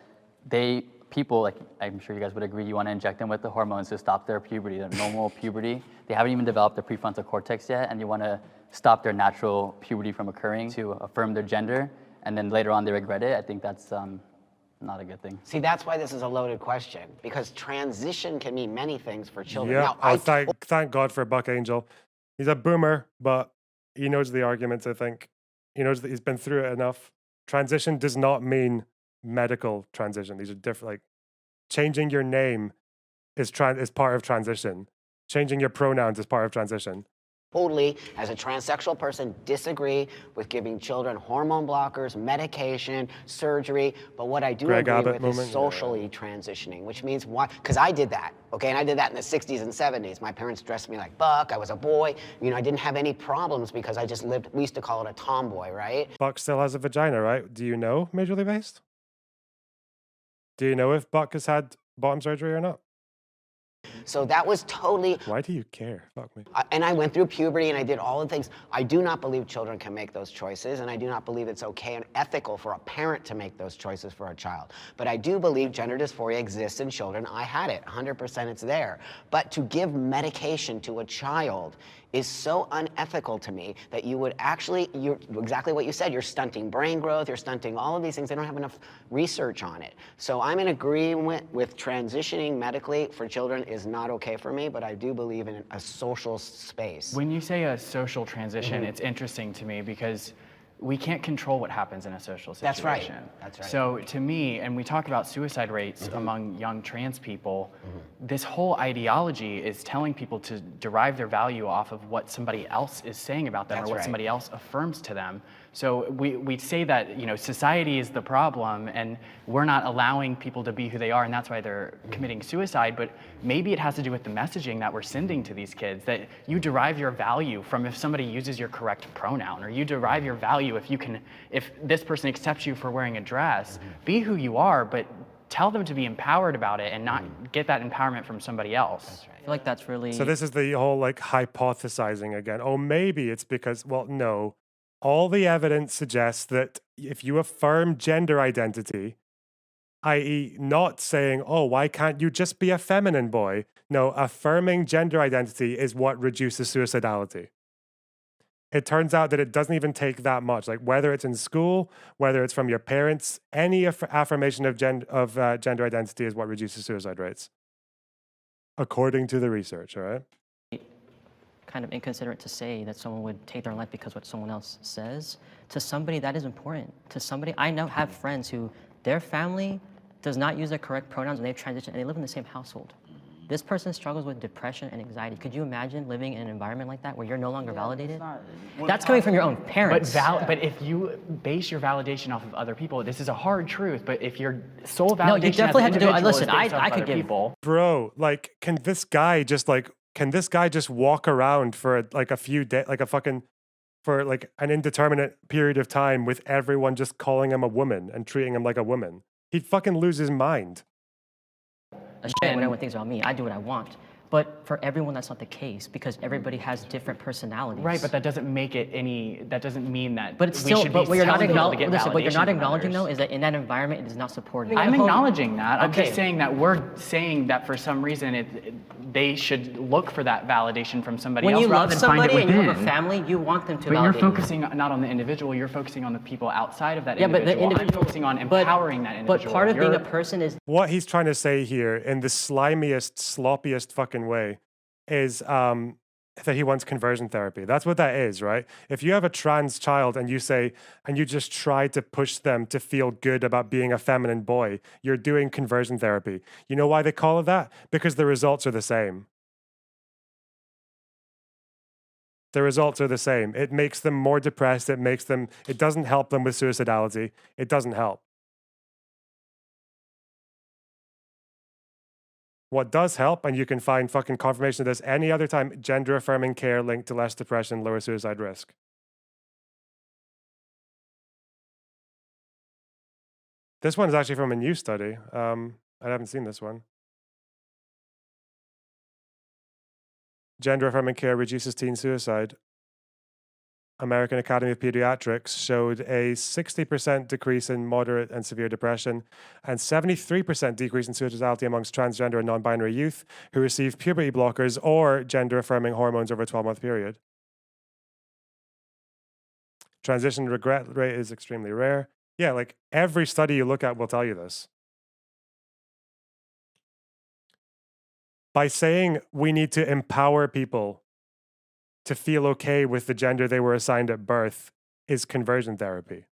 Speaker 8: people, like I'm sure you guys would agree, you want to inject them with the hormones to stop their puberty, their normal puberty. They haven't even developed their prefrontal cortex yet, and you want to stop their natural puberty from occurring to affirm their gender, and then later on they regret it. I think that's not a good thing.
Speaker 11: See, that's why this is a loaded question, because transition can mean many things for children.
Speaker 1: Yeah,
Speaker 11: Now,
Speaker 1: thank God for Buck Angel. He's a boomer, but he knows the arguments, I think. He knows that he's been through it enough. Transition does not mean medical transition. These are different. Like, changing your name is part of transition. Changing your pronouns is part of transition.
Speaker 11: totally, as a transsexual person, disagree with giving children hormone blockers, medication, surgery. But what I do
Speaker 1: Greg
Speaker 11: agree
Speaker 1: Abbott
Speaker 11: with is
Speaker 1: moment,
Speaker 11: socially transitioning, which means why? Because I did that, okay? And I did that in the 60s and 70s. My parents dressed me like Buck. I was a boy. You know, I didn't have any problems because I just lived, we used to call it a tomboy, right?
Speaker 1: Buck still has a vagina, right? Do you know, Majorly Based? Do you know if Buck has had bottom surgery or not?
Speaker 11: So that was totally.
Speaker 1: Why do you care? Fuck me.
Speaker 11: And I went through puberty and I did all the things. I do not believe children can make those choices, and I do not believe it's okay and ethical for a parent to make those choices for a child. But I do believe gender dysphoria exists in children. I had it, 100% it's there. But to give medication to a child is so unethical to me that you would actually, you're exactly what you said, you're stunting brain growth, you're stunting all of these things. They don't have enough research on it. So I'm in agreement with transitioning medically for children is not okay for me, but I do believe in a social space.
Speaker 3: When you say a social transition, it's interesting to me because we can't control what happens in a social situation.
Speaker 11: That's right. That's right.
Speaker 3: So to me, and we talk about suicide rates among young trans people, this whole ideology is telling people to derive their value off of what somebody else is saying about them
Speaker 11: That's
Speaker 3: or what
Speaker 11: right.
Speaker 3: somebody else affirms to them. So we say that, you know, society is the problem and we're not allowing people to be who they are and that's why they're committing suicide, but maybe it has to do with the messaging that we're sending to these kids, that you derive your value from if somebody uses your correct pronoun, or you derive your value if this person accepts you for wearing a dress. Be who you are, but tell them to be empowered about it and not get that empowerment from somebody else.
Speaker 10: I feel like that's really...
Speaker 1: So this is the whole like hypothesizing again. Oh, maybe it's because, well, no. All the evidence suggests that if you affirm gender identity, i.e. not saying, oh, why can't you just be a feminine boy? No, affirming gender identity is what reduces suicidality. It turns out that it doesn't even take that much. Like whether it's in school, whether it's from your parents, any affirmation of gender identity is what reduces suicide rates, according to the research. All right.
Speaker 10: Kind of inconsiderate to say that someone would take their life because what someone else says. To somebody, that is important. To somebody, I know have friends who their family does not use the correct pronouns and they've transitioned and they live in the same household. This person struggles with depression and anxiety. Could you imagine living in an environment like that where you're no longer validated? That's coming from your own parents.
Speaker 3: But if you base your validation off of other people, this is a hard truth, but if your sole validation
Speaker 10: No, you definitely have to do it. Listen,
Speaker 3: is based off
Speaker 10: I
Speaker 3: of
Speaker 10: could
Speaker 3: other
Speaker 10: give...
Speaker 3: people.
Speaker 1: Bro, like, can this guy just walk around for like a few days, like a fucking, for like an indeterminate period of time with everyone just calling him a woman and treating him like a woman? He'd fucking lose his mind.
Speaker 10: A shit when everyone thinks about me. I do what I want. But for everyone, that's not the case because everybody has different personalities.
Speaker 3: Right, but that doesn't make it any. That doesn't mean that.
Speaker 10: But it's
Speaker 3: we
Speaker 10: still.
Speaker 3: should
Speaker 10: But
Speaker 3: be
Speaker 10: what you're not
Speaker 3: telling people to get
Speaker 10: acknowledging. What you're
Speaker 3: validation
Speaker 10: not
Speaker 3: from
Speaker 10: acknowledging though
Speaker 3: others.
Speaker 10: is that in that environment, it is not supported.
Speaker 3: I'm acknowledging that. I'm
Speaker 10: Okay.
Speaker 3: just saying that we're saying that for some reason they should look for that validation from somebody
Speaker 10: When
Speaker 3: else
Speaker 10: you
Speaker 3: rather
Speaker 10: love
Speaker 3: than find it
Speaker 10: somebody and you have a
Speaker 3: within.
Speaker 10: family, you want them to
Speaker 3: But
Speaker 10: validate
Speaker 3: you're
Speaker 10: you.
Speaker 3: focusing not on the individual. You're focusing on the people outside of that
Speaker 10: Yeah, but the
Speaker 3: individual. I'm
Speaker 10: individual.
Speaker 3: focusing on empowering that individual.
Speaker 10: But part of being a
Speaker 3: You're-
Speaker 10: person is
Speaker 1: What he's trying to say here in the slimiest, sloppiest fucking way is that he wants conversion therapy. That's what that is, right? If you have a trans child and you say, and you just try to push them to feel good about being a feminine boy, you're doing conversion therapy. You know why they call it that? Because the results are the same. The results are the same. It makes them more depressed. It doesn't help them with suicidality. It doesn't help. What does help, and you can find fucking confirmation of this any other time, gender affirming care linked to less depression, lower suicide risk. This one is actually from a new study. I haven't seen this one. Gender affirming care reduces teen suicide. American Academy of Pediatrics showed a 60% decrease in moderate and severe depression and 73% decrease in suicidality amongst transgender and non-binary youth who received puberty blockers or gender-affirming hormones over a 12-month period. Transition regret rate is extremely rare. Yeah, like every study you look at will tell you this. By saying we need to empower people to feel okay with the gender they were assigned at birth is conversion therapy.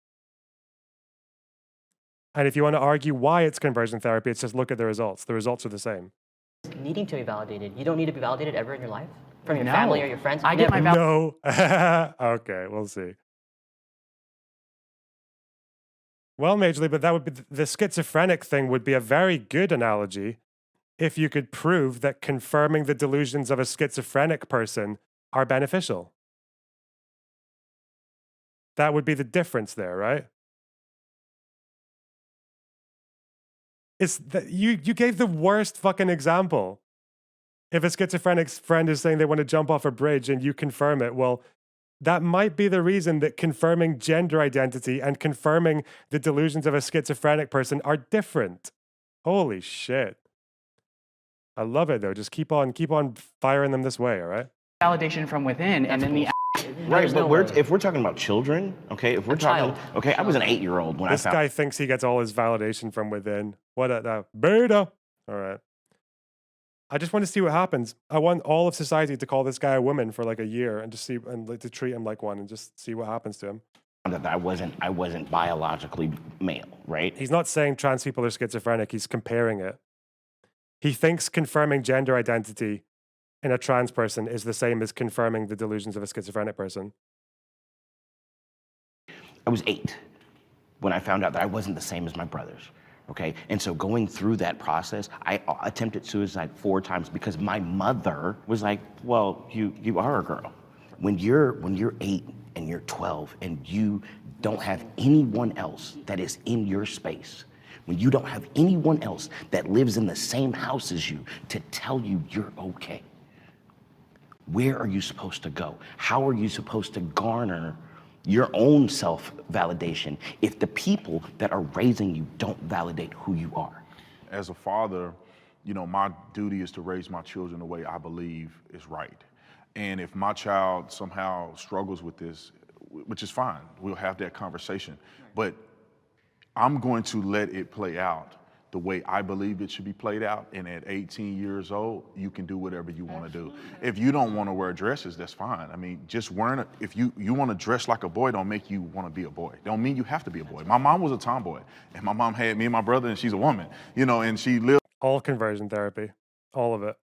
Speaker 1: And if you want to argue why it's conversion therapy, it's just look at the results. The results are the same.
Speaker 10: needing to be validated. You don't need to be validated ever in your life. From your
Speaker 3: No.
Speaker 10: family or your friends?
Speaker 3: I get my
Speaker 1: No. Okay, we'll see. Well, Majorly, but that would be the schizophrenic thing would be a very good analogy if you could prove that confirming the delusions of a schizophrenic person are beneficial. That would be the difference there, right? It's that you gave the worst fucking example. If a schizophrenic friend is saying they want to jump off a bridge and you confirm it, well, that might be the reason that confirming gender identity and confirming the delusions of a schizophrenic person are different. Holy shit. I love it though. Just keep on firing them this way, all right?
Speaker 3: validation from within, and then the
Speaker 9: Right, but if we're talking about children, okay, if we're talking, okay, I was an 8-year-old when
Speaker 1: This
Speaker 9: I found.
Speaker 1: guy thinks he gets all his validation from within. What a beta. All right. I just want to see what happens. I want all of society to call this guy a woman for like a year and just see and like, to treat him like one and just see what happens to him.
Speaker 9: That I wasn't biologically male, right?
Speaker 1: He's not saying trans people are schizophrenic. He's comparing it. He thinks confirming gender identity in a trans person is the same as confirming the delusions of a schizophrenic person.
Speaker 9: I was 8 when I found out that I wasn't the same as my brothers. Okay, and so going through that process, I attempted suicide 4 times because my mother was like, "Well, you are a girl. When you're 8 and you're 12 and you don't have anyone else that is in your space, when you don't have anyone else that lives in the same house as you to tell you you're okay, where are you supposed to go? How are you supposed to garner your own self-validation if the people that are raising you don't validate who you are?"
Speaker 6: As a father, you know, my duty is to raise my children the way I believe is right. And if my child somehow struggles with this, which is fine, we'll have that conversation. But I'm going to let it play out the way I believe it should be played out. And at 18 years old, you can do whatever you want to do. If you don't want to wear dresses, that's fine. I mean, just wearing if you want to dress like a boy, don't make you want to be a boy. Don't mean you have to be a boy. My mom was a tomboy, and my mom had me and my brother, and she's a woman, you know, and she lives
Speaker 1: All conversion therapy, all of it.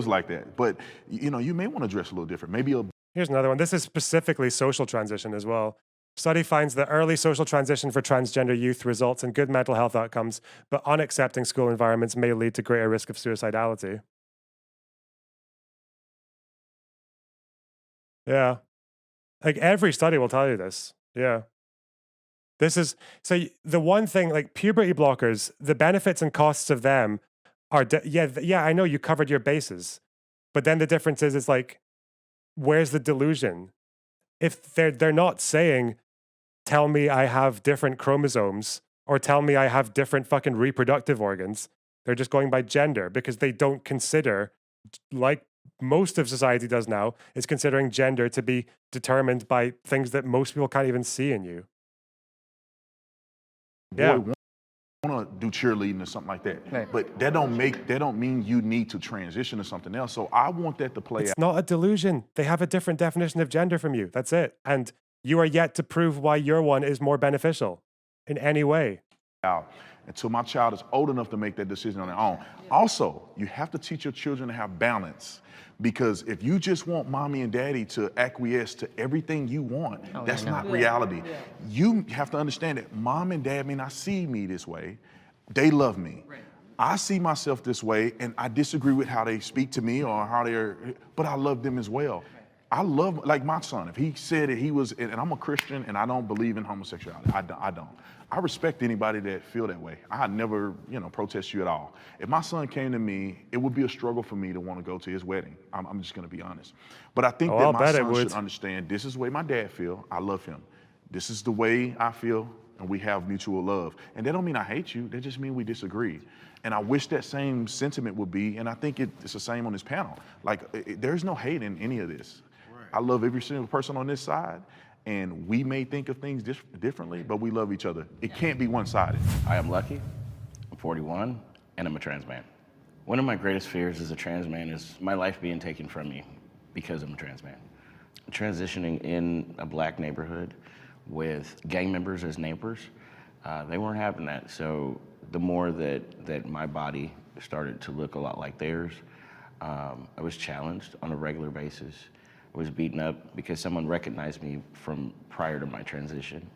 Speaker 6: like that. But, you know, you may want to dress a little different. Maybe a
Speaker 1: Here's another one. This is specifically social transition as well. Study finds that early social transition for transgender youth results in good mental health outcomes, but unaccepting school environments may lead to greater risk of suicidality. Yeah. Like every study will tell you this. Yeah. This is, so the one thing, like puberty blockers, the benefits and costs of them are, I know you covered your bases, but then the difference is, it's like, where's the delusion? If they're not saying, tell me I have different chromosomes or tell me I have different fucking reproductive organs. They're just going by gender because they don't consider, like most of society does now, is considering gender to be determined by things that most people can't even see in you. Yeah.
Speaker 6: boy want to do cheerleading or something like that.
Speaker 10: Right.
Speaker 6: But that don't mean you need to transition to something else. So I want that to play
Speaker 1: It's not a delusion. They have a different definition of gender from you. That's it. And you are yet to prove why your one is more beneficial in any way.
Speaker 6: out until my child is old enough to make that decision on their own. Also, you have to teach your children to have balance, because if you just want mommy and daddy to acquiesce to everything you want, that's not reality. You have to understand that mom and dad may not see me this way. They love me. I see myself this way, and I disagree with how they speak to me or how but I love them as well. I love, like my son, if he said that he was, and I'm a Christian and I don't believe in homosexuality, I don't. I respect anybody that feel that way. I never, protest you at all. If my son came to me, it would be a struggle for me to want to go to his wedding. I'm just gonna be honest. But I think that my son should understand, this is the way my dad feel, I love him. This is the way I feel, and we have mutual love. And that don't mean I hate you, that just mean we disagree. And I wish that same sentiment would be, and I think it's the same on this panel. Like, there's no hate in any of this. I love every single person on this side, and we may think of things differently, but we love each other. It can't be one-sided.
Speaker 9: I am lucky, I'm 41, and I'm a trans man. One of my greatest fears as a trans man is my life being taken from me because I'm a trans man. Transitioning in a black neighborhood with gang members as neighbors, they weren't having that. So the more that my body started to look a lot like theirs, I was challenged on a regular basis. I was beaten up because someone recognized me from prior to my transition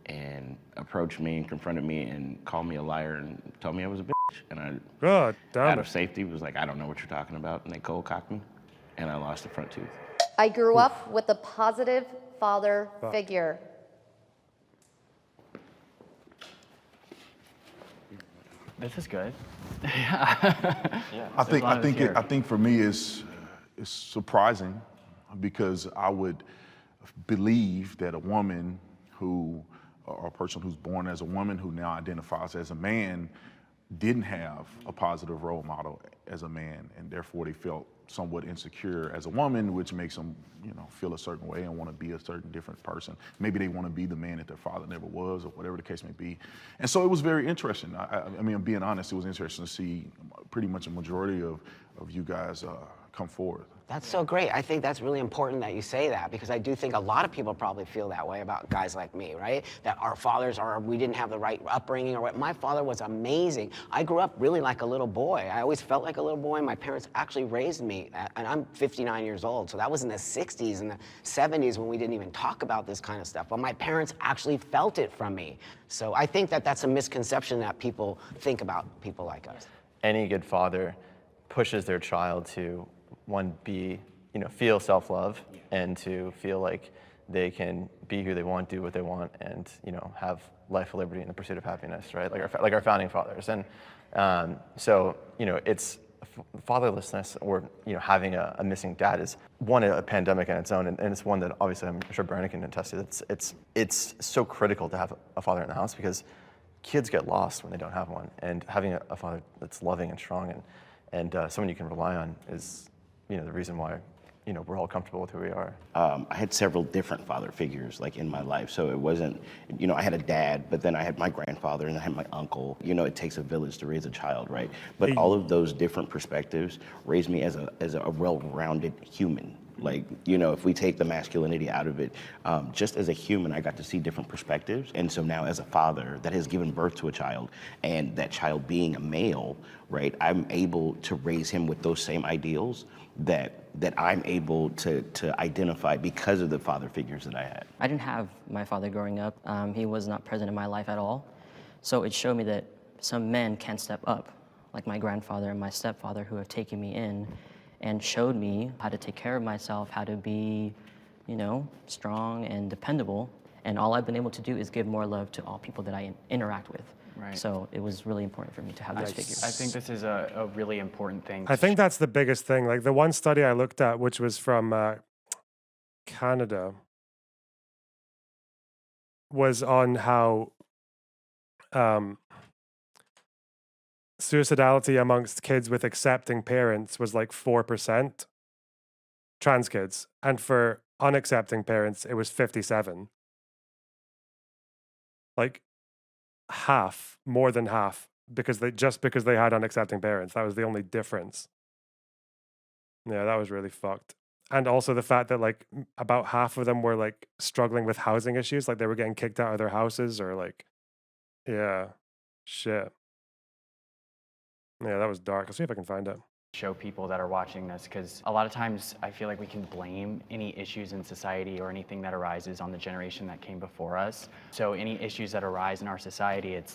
Speaker 9: and approached me and confronted me and called me a liar and told me I was a bitch. And I,
Speaker 1: God damn
Speaker 9: out
Speaker 1: it.
Speaker 9: of safety, was like, I don't know what you're talking about. And they cold cocked me and I lost a front tooth.
Speaker 5: I grew up with a positive father figure.
Speaker 3: This is good.
Speaker 6: I think for me it's surprising because I would believe that a woman who, or a person who's born as a woman who now identifies as a man, didn't have a positive role model as a man, and therefore they felt somewhat insecure as a woman, which makes them, feel a certain way and want to be a certain different person. Maybe they want to be the man that their father never was, or whatever the case may be. And so it was very interesting. I mean, I'm being honest, it was interesting to see pretty much a majority of you guys come forward.
Speaker 11: That's so great. I think that's really important that you say that, because I do think a lot of people probably feel that way about guys like me, right? That our fathers we didn't have the right upbringing or what. My father was amazing. I grew up really like a little boy. I always felt like a little boy. My parents actually raised me, and I'm 59 years old. So that was in the 60s and the 70s when we didn't even talk about this kind of stuff. But my parents actually felt it from me. So I think that that's a misconception that people think about people like us.
Speaker 7: Any good father pushes their child to feel self-love and to feel like they can be who they want, do what they want, and have life, liberty, and the pursuit of happiness, right? Like our founding fathers. And so it's fatherlessness or having a missing dad is a pandemic in its own, and it's one that obviously I'm sure Brandon can attest to. It's so critical to have a father in the house because kids get lost when they don't have one, and having a father that's loving and strong and someone you can rely on is the reason why we're all comfortable with who we are.
Speaker 9: I had several different father figures in my life. So it wasn't, I had a dad, but then I had my grandfather and I had my uncle. It takes a village to raise a child, right? But all of those different perspectives raised me as a well-rounded human. If we take the masculinity out of it, just as a human, I got to see different perspectives. And so now as a father that has given birth to a child, and that child being a male, right, I'm able to raise him with those same ideals that I'm able to identify because of the father figures that I had.
Speaker 10: I didn't have my father growing up. He was not present in my life at all. So it showed me that some men can step up, like my grandfather and my stepfather, who have taken me in and showed me how to take care of myself, how to be, strong and dependable. And all I've been able to do is give more love to all people that I interact with.
Speaker 3: Right.
Speaker 10: So it was really important for me to have those figures.
Speaker 3: I think this is a really important thing.
Speaker 1: I think that's the biggest thing. Like the one study I looked at, which was from Canada, was on how suicidality amongst kids with accepting parents was like 4%, trans kids, and for unaccepting parents it was 57. Like half, more than half, because they had unaccepting parents. That was the only difference. Yeah, that was really fucked. And also the fact that about half of them were struggling with housing issues, like they were getting kicked out of their houses or yeah, shit. Yeah, that was dark. I'll see if I can find it.
Speaker 3: Show people that are watching this, because a lot of times I feel like we can blame any issues in society or anything that arises on the generation that came before us. So any issues that arise in our society, it's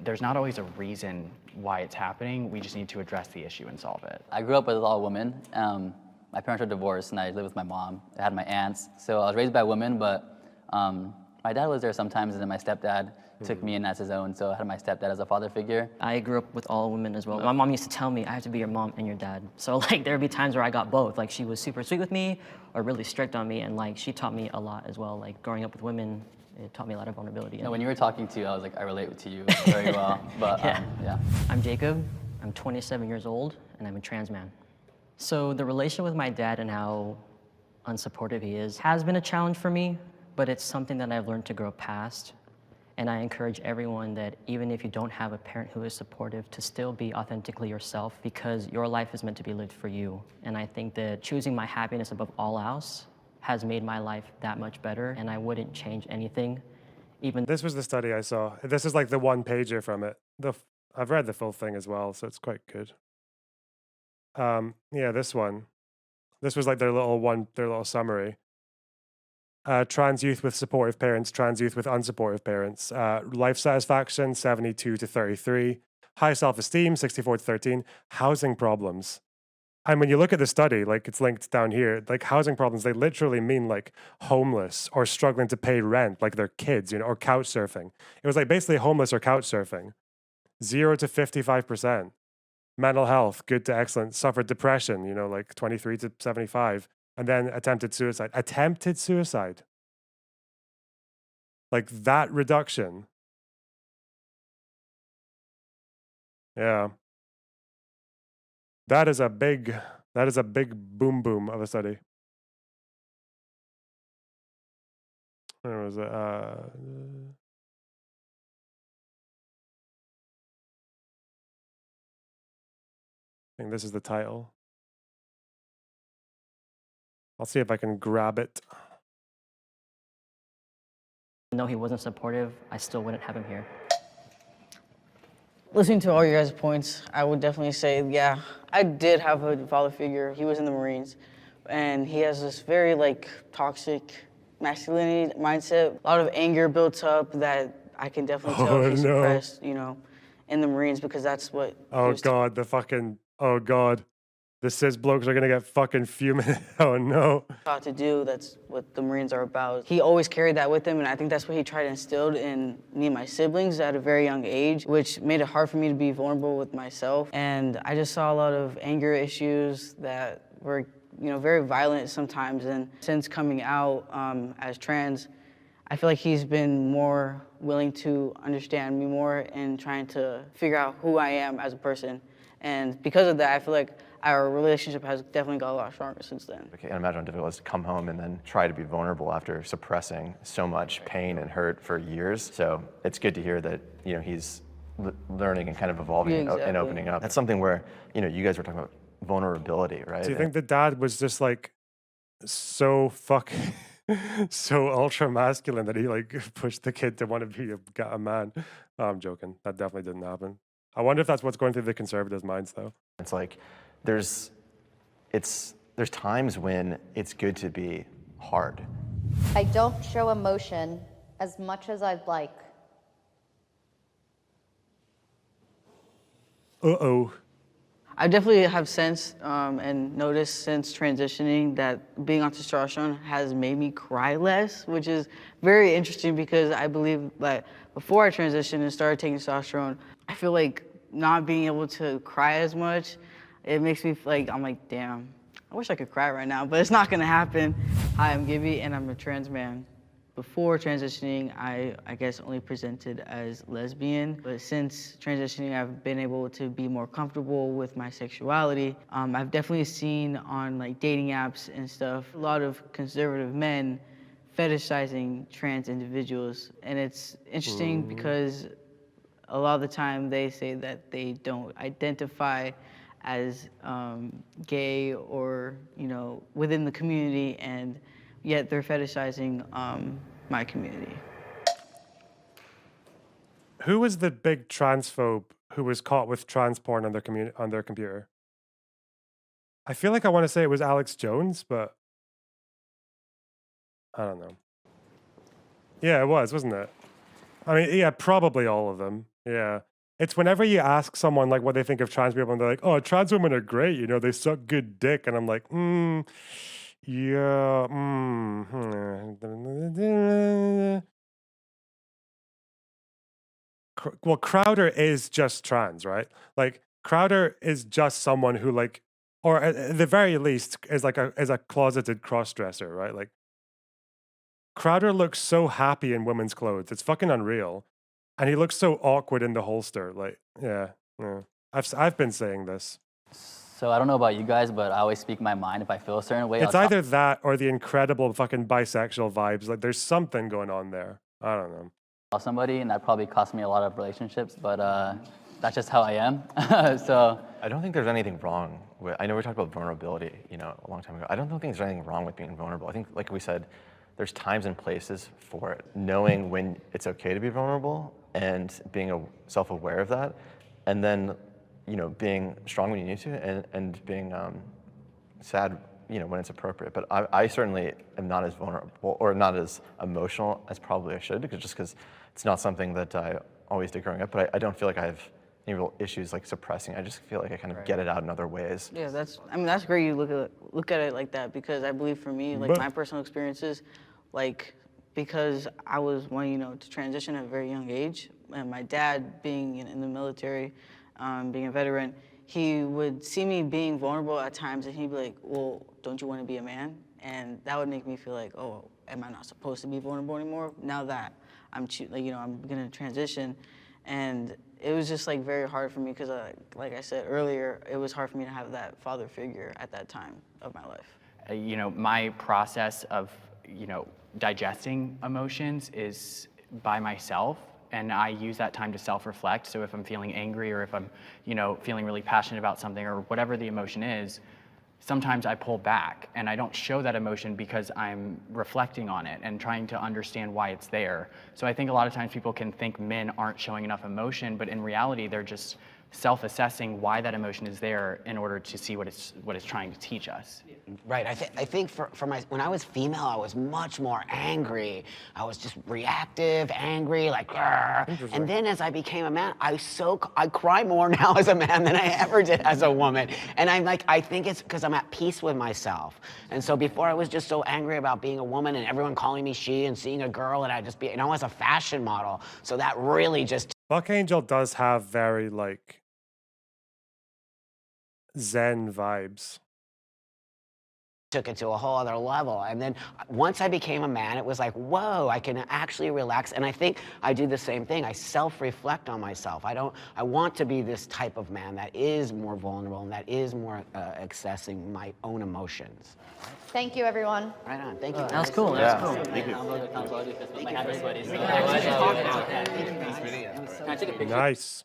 Speaker 3: there's not always a reason why it's happening. We just need to address the issue and solve it.
Speaker 8: I grew up with all women. My parents were divorced and I lived with my mom. I had my aunts. So I was raised by women, but my dad was there sometimes, and then my stepdad took me in as his own, so I had my stepdad as a father figure.
Speaker 10: I grew up with all women as well. My mom used to tell me I have to be your mom and your dad. So there'd be times where I got both. She was super sweet with me or really strict on me, and she taught me a lot as well. Growing up with women, it taught me a lot of vulnerability.
Speaker 8: When you were talking to, I was I relate to you very well. But yeah.
Speaker 10: I'm Jacob. I'm 27 years old, and I'm a trans man. So the relation with my dad and how unsupportive he is has been a challenge for me, but it's something that I've learned to grow past. And I encourage everyone that even if you don't have a parent who is supportive, to still be authentically yourself, because your life is meant to be lived for you. And I think that choosing my happiness above all else has made my life that much better, and I wouldn't change anything.
Speaker 1: This was the study I saw. This is the one pager from it. I've read the full thing as well, so it's quite good. Yeah, this one. This was like their little summary. Trans youth with supportive parents, trans youth with unsupportive parents. Life satisfaction, 72 to 33. High self-esteem, 64 to 13. Housing problems. And when you look at the study, like it's linked down here, like housing problems, they literally mean like homeless or struggling to pay rent, like their kids, or couch surfing. It was like basically homeless or couch surfing. 0 to 55%. Mental health, good to excellent. Suffered depression, like 23 to 75. And then attempted suicide. Attempted suicide. Like that reduction. Yeah. That is a big boom boom of a study. Where was it? I think this is the title. I'll see if I can grab it.
Speaker 10: No, he wasn't supportive. I still wouldn't have him here.
Speaker 4: Listening to all your guys' points, I would definitely say, yeah, I did have a father figure. He was in the Marines, and he has this very toxic masculinity mindset. A lot of anger built up that I can definitely tell he suppressed, in the Marines, because that's what.
Speaker 1: Oh God, oh God. The cis blokes are gonna get fucking fuming. Oh no.
Speaker 4: Taught to do. That's what the Marines are about. He always carried that with him, and I think that's what he tried to instill in me and my siblings at a very young age, which made it hard for me to be vulnerable with myself. And I just saw a lot of anger issues that were, very violent sometimes. And since coming out as trans, I feel like he's been more willing to understand me more and trying to figure out who I am as a person. And because of that, I feel like our relationship has definitely got a lot stronger since then.
Speaker 7: I can't imagine how difficult it is to come home and then try to be vulnerable after suppressing so much pain and hurt for years. So it's good to hear that he's learning and kind of evolving and opening up. That's something where you guys were talking about vulnerability, right?
Speaker 1: Do you think the dad was just like so so ultra masculine that he pushed the kid to want to be a man? Oh, I'm joking. That definitely didn't happen. I wonder if that's what's going through the conservatives' minds, though.
Speaker 7: It's like there's times when it's good to be hard.
Speaker 5: I don't show emotion as much as I'd like.
Speaker 1: Uh-oh.
Speaker 4: I definitely have sensed and noticed since transitioning that being on testosterone has made me cry less, which is very interesting because I believe that before I transitioned and started taking testosterone, I feel like not being able to cry as much, it makes me feel like, I'm like, damn, I wish I could cry right now, but it's not gonna happen. Hi, I'm Gibby and I'm a trans man. Before transitioning, I guess only presented as lesbian, but since transitioning, I've been able to be more comfortable with my sexuality. I've definitely seen on dating apps and stuff, a lot of conservative men fetishizing trans individuals. And it's interesting because a lot of the time they say that they don't identify as gay or, within the community, and yet they're fetishizing my community.
Speaker 1: Who was the big transphobe who was caught with trans porn on their computer? I feel like I want to say it was Alex Jones, but I don't know. Yeah, it was, wasn't it? I mean, yeah, probably all of them. Yeah. It's whenever you ask someone what they think of trans people, and they're like, "Oh, trans women are great. They suck good dick," and I'm like, yeah. Well, Crowder is just trans, right? Crowder is just someone who or at the very least is a closeted crossdresser, right? Crowder looks so happy in women's clothes. It's fucking unreal. And he looks so awkward in the holster. Yeah. I've been saying this.
Speaker 8: So I don't know about you guys, but I always speak my mind. If I feel a certain way,
Speaker 1: it's either that or the incredible fucking bisexual vibes. There's something going on there. I don't know.
Speaker 8: Somebody, and that probably cost me a lot of relationships, but that's just how I am. So
Speaker 7: I don't think there's anything wrong with. I know we talked about vulnerability, a long time ago. I don't think there's anything wrong with being vulnerable. I think, like we said, there's times and places for it. Knowing when it's okay to be vulnerable and being self-aware of that, and then being strong when you need to, and being sad, when it's appropriate. But I certainly am not as vulnerable or not as emotional as probably I should, because it's not something that I always did growing up. But I don't feel like I have any real issues like suppressing. I just feel like I kind of get it out in other ways.
Speaker 4: Yeah, that's great you look at it like that, because I believe for me, like my personal experiences, like because I was one, to transition at a very young age, and my dad being in the military, being a veteran, he would see me being vulnerable at times, and he'd be like, well, don't you want to be a man? And that would make me feel like, oh, am I not supposed to be vulnerable anymore? Now that I'm gonna transition. And it was just like very hard for me, because like I said earlier, it was hard for me to have that father figure at that time of my life.
Speaker 3: My process of, digesting emotions is by myself, and I use that time to self-reflect. So if I'm feeling angry, or if I'm, feeling really passionate about something, or whatever the emotion is, sometimes I pull back and I don't show that emotion because I'm reflecting on it and trying to understand why it's there. So I think a lot of times people can think men aren't showing enough emotion, but in reality, they're just self-assessing why that emotion is there in order to see what it's trying to teach us.
Speaker 11: Right. I think for when I was female, I was much more angry. I was just reactive, angry, like, "Grr." And then as I became a man, I cry more now as a man than I ever did as a woman. And I think it's because I'm at peace with myself. And so before I was just so angry about being a woman and everyone calling me she and seeing a girl, and I just be, as a fashion model. So that really just.
Speaker 1: Buck Angel does have very Zen vibes.
Speaker 11: Took it to a whole other level. And then once I became a man, it was like, whoa, I can actually relax. And I think I do the same thing. I self-reflect on myself. I want to be this type of man that is more vulnerable and that is more accessing my own emotions.
Speaker 5: Thank you, everyone.
Speaker 11: Right on. Thank you.
Speaker 10: That was cool. That was cool.
Speaker 7: Thank you.
Speaker 8: Can I take a picture?
Speaker 1: Nice.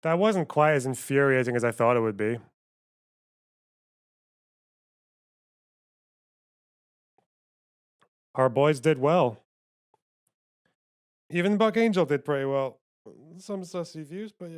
Speaker 1: That wasn't quite as infuriating as I thought it would be. Our boys did well. Even Buck Angel did pretty well. Some sussy views, but